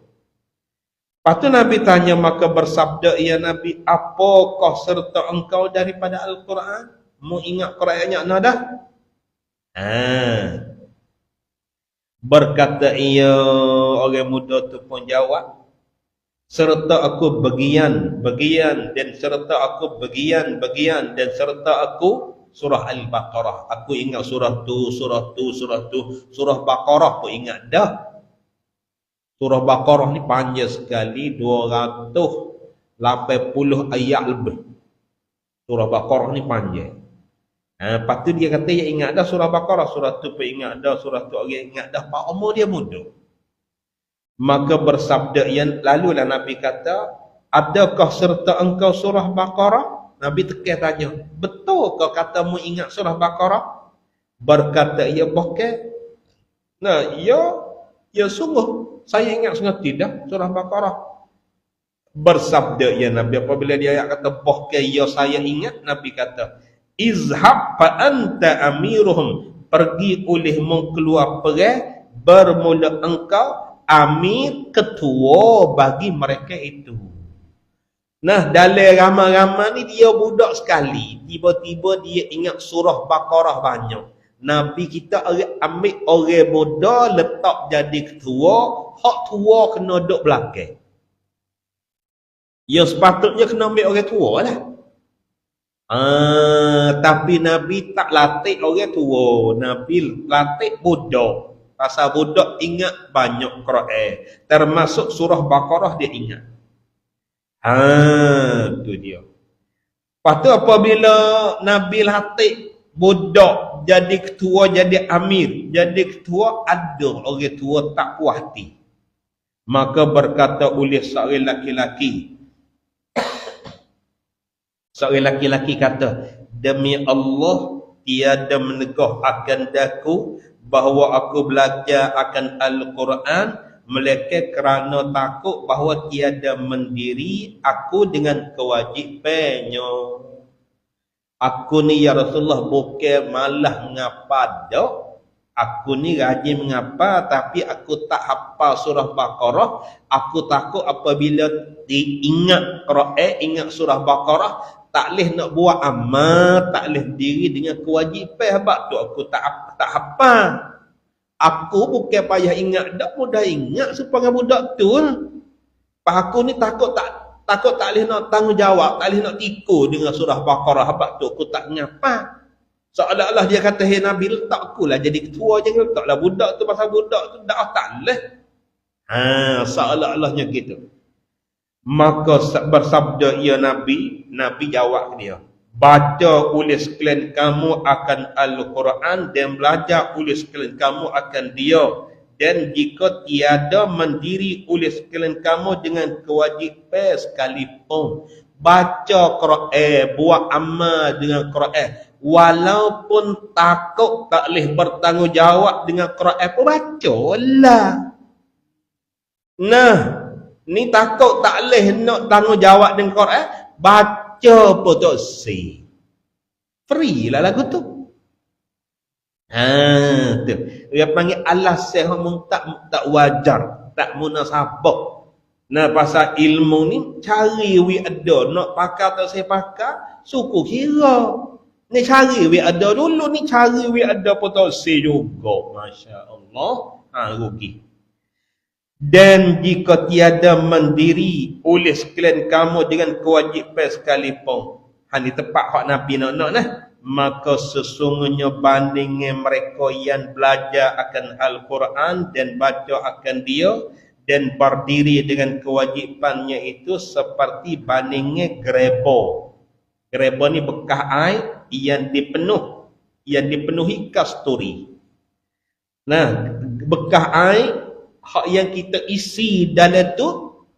Lepas tu Nabi tanya, maka bersabda ia Nabi, apakah serta engkau daripada Al-Quran? Mu ingat Quran yang dah? Berkata ia orang muda tu pun jawab, serta aku bagian dan serta aku bagian dan serta aku surah Al-Baqarah. Aku ingat surah tu. Surah Baqarah pun ingat dah. Surah Baqarah ni panjang sekali, 280 ayat lebih. Surah Baqarah ni panjang. Lepas tu dia kata, ya ingat dah surah Baqarah, surah tu pun ingat dah, surah tu orang ingat dah, pak umur dia muda. Maka bersabda yang lalulah Nabi kata, adakah serta engkau surah Baqarah? Nabi tekan tanya, betul kau katamu ingat surah Baqarah? Berkata ia bokeh. Nah, ya sungguh saya ingat sangat tidak surah Baqarah. Bersabda ya Nabi apabila dia ayat kata bokeh ya saya ingat, Nabi kata izhab fa anta amiruhum, pergi olehmu keluar perang, bermula engkau amir, ketua bagi mereka itu. Nah, dalam ramai-ramai ni dia budak sekali, tiba-tiba dia ingat surah Baqarah banyak. Nabi kita ambil orang muda letak jadi ketua, hak tua kena duduk belakang. Ya sepatutnya kena ambil orang tua lah. Tapi Nabi tak latih orang tua. Nabi latih budak. Pasal budak ingat banyak Quran. Termasuk surah Baqarah dia ingat. Tu dia. Lepas tu apabila Nabi latih budak jadi ketua, jadi amir, jadi ketua, ada orang tua tak puas hati. Maka berkata oleh seorang laki-laki, kata, demi Allah tiada menegah akan daku bahawa aku belajar akan Al-Quran melainkan kerana takut bahawa tiada mendiri aku dengan kewajipannya. Aku ni ya Rasulullah bukan malah mengapa dak. Aku ni rajin mengapa tapi aku tak hafal surah Baqarah. Aku takut apabila diingat Quran, ingat surah Baqarah, tak boleh nak buat amal, tak boleh diri dengan kewajipan. Sebab tu aku tak hafal. Aku bukan payah ingat dak, mudah ingat supaya budak tu. Pak aku ni takut tak boleh nak tanggungjawab, tak boleh nak tiku dengan surah Baqarah. Sebab tu aku tak ngapa. Seolah-olah dia kata, hey Nabi letak aku lah jadi ketua, jangan letaklah budak tu, pasal budak tu tak boleh. Seolah-olahnya gitu. Maka bersabda ia Nabi jawab dia, baca oleh sekalian kamu akan Al-Quran dan belajar oleh sekalian kamu akan dia. Dan jika tiada mendiri oleh sekalian kamu dengan kewajipan sekalipun, baca Quran, buat amal dengan Quran, walaupun takut tak boleh bertanggungjawab dengan Quran pun bacalah. Nah, ni takut tak boleh nak tanggungjawab dengan Quran, baca pun tak si. Free lah lagu tu. Tu. Dia panggil alasan yang tak wajar, tak munasabah. Nah, pasal ilmu ni cari we ada, nak pakar tak saya pakar, suku kira. Ni cari we ada dulu, ni cari we ada pun tak say juga. Masya-Allah, rugi. Dan jika tiada mendiri oleh sekalian kamu dengan kewajipan sekalipun, ni tepat hak Nabi nak nah, maka sesungguhnya bandingnya mereka yang belajar akan Al-Quran dan baca akan dia dan berdiri dengan kewajipannya itu seperti bandingnya gerebo. Gerebo ni bekas air yang dipenuhi kasturi. Nah, bekas air hak yang kita isi dalam tu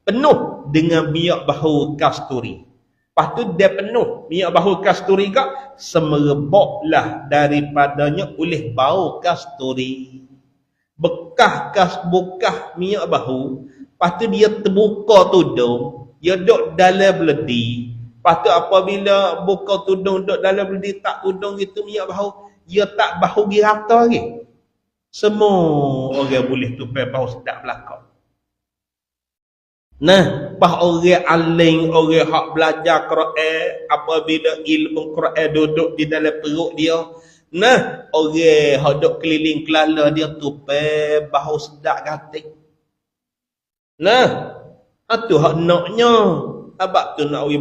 penuh dengan minyak bau kasturi. Lepas tu dia penuh minyak bau kasturi kak, semerebaklah daripadanya oleh bau kasturi. Bekas minyak bau, lepas tu dia terbuka tudung, dia duduk dalam beledi. Lepas tu apabila buka tudung duduk dalam beledi, tak tudung gitu minyak bau, dia tak bau girata lagi. Semua orang boleh tupai bau sedap belakang. Nah, pas orang aling, orang hak belajar Quran, apabila ilmu Quran duduk di dalam perut dia, nah, orang hak duduk keliling kelala dia tupai bau sedap gatik. Nah, itu hak naknya. Sebab tu nak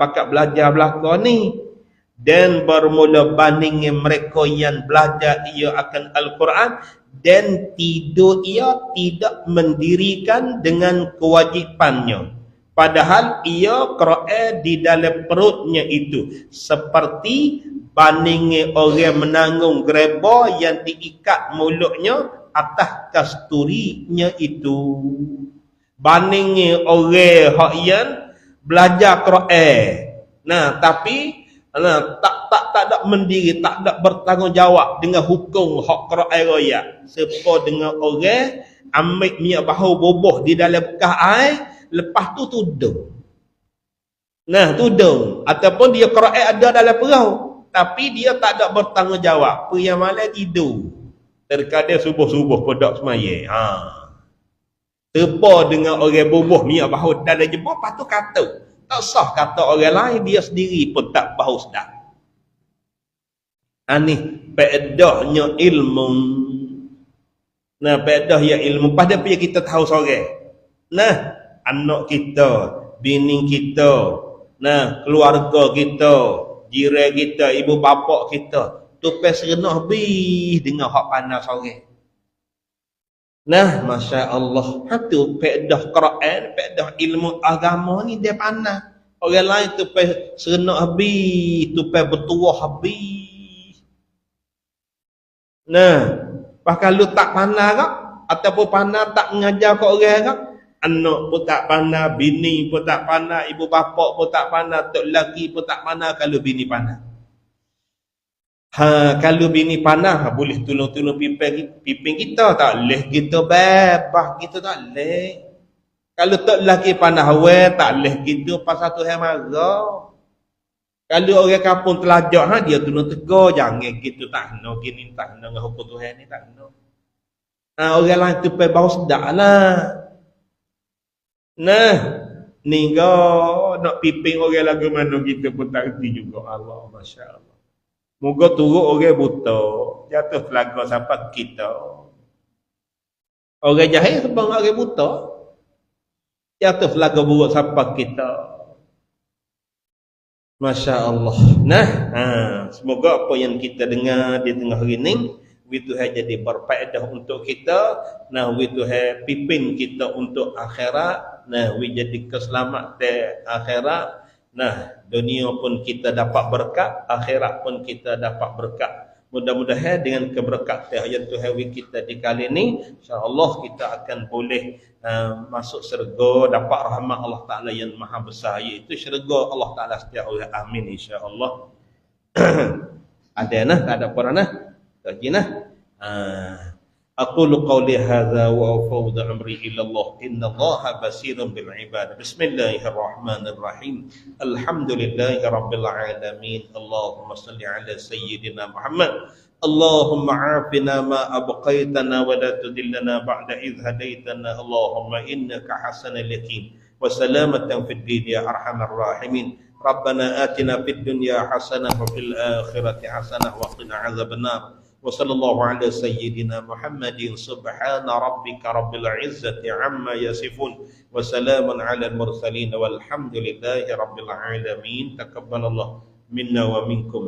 pakat belajar belakang ni. Dan bermula bandingnya mereka yang belajar ia akan Al-Quran dan ia tidak mendirikan dengan kewajipannya. Padahal ia Quran di dalam perutnya itu seperti bandingnya orang menanggung gereba yang diikat mulutnya atas kasturinya itu. Bandingnya orang yang belajar Quran. Nah, tapi tak tak ada mendiri, tak ada bertanggungjawab dengan hukum hak Quran raya. Siapa dengan orang ambil minyak bahu boboh di dalam bekas air, lepas tu tudung. Nah, tudung. Ataupun dia Quran ada dalam perahu, tapi dia tak ada bertanggungjawab. Pria malam tidur. Terkadang subuh-subuh kodak semaya. Terpa dengan orang boboh minyak bahu dalam jebur, lepas tu kata. Tak sah kata orang lain, dia sendiri pun tak bahu sedap. Ni pedahnya ilmu. Nah, pedah ya ilmu. Pada pihak kita tahu sore. Nah, anak kita, bini kita, nah, keluarga kita, jiran kita, ibu bapa kita, tupai serenah habis dengan hak panas sore. Nah, Masya Allah. Itu pedah Quran, pedah ilmu agama ni dia panas. Orang lain tupai serenah habis, tupai bertuah habis. Nah, kalau tak pandai kak, ataupun pandai tak mengajar ke orang kak, anak pun tak pandai, bini pun tak pandai, ibu bapa pun tak pandai, tok lelaki pun tak pandai kalau bini pandai. Kalau bini pandai, boleh tolong-tolong pimpin kita, tak boleh kita bebas, kita tak boleh. Kalau tok lelaki pandai, tak boleh kita pasal Tuhan marah. Kalau orang kampung telajak, dia tolong tegur, jangan gitu tak kena, gini tak kena dengan hukum Tuhan ni, tak kena. Orang lain tu pergi bau sedap lah. Nah, ni nak pimpin orang lagu mana kita pun tak kerti juga. Allah, Masya Allah. Moga turut orang buta, jatuh telaga sampai kita. Orang jahil sebab orang buta, jatuh telaga buruk sampai kita. Masya Allah. Nah, semoga apa yang kita dengar di tengah hari ini, Tuhan jadi berfaedah untuk kita. Nah, Tuhan pimpin kita untuk akhirat. Nah, jadi keselamatan akhirat. Nah, dunia pun kita dapat berkat, akhirat pun kita dapat berkat. Mudah-mudahan dengan keberkatan yang Tuhan kita di kali ini, insya-Allah kita akan boleh masuk syurga, dapat rahmat Allah Taala yang maha besar, iaitu syurga Allah Taala setiap orang. Amin insya-Allah. Ada nah, tak ada apa nah. Tak jinah. Aqulu qawli hadza wa afawdu amri ila Allah. Innallaha basirun bil ibad. Bismillahirrahmanirrahim. Alhamdulillahi rabbil alamin. Allahumma salli ala sayyidina Muhammad. Allahumma afina ma abqaitana wa la tudillana ba'da idh hadaitana. Allahumma innaka hasanul yakin wa salamatan fid din ya arhamar rahimin. Rabbana atina fid dunya hasanah wa fil akhirati hasanah wa qina adzabannar. وصلى الله على سيدنا محمد سبحان ربك رب العزة عما يصفون وسلام على المرسلين والحمد لله رب العالمين. تقبل الله منا ومنكم.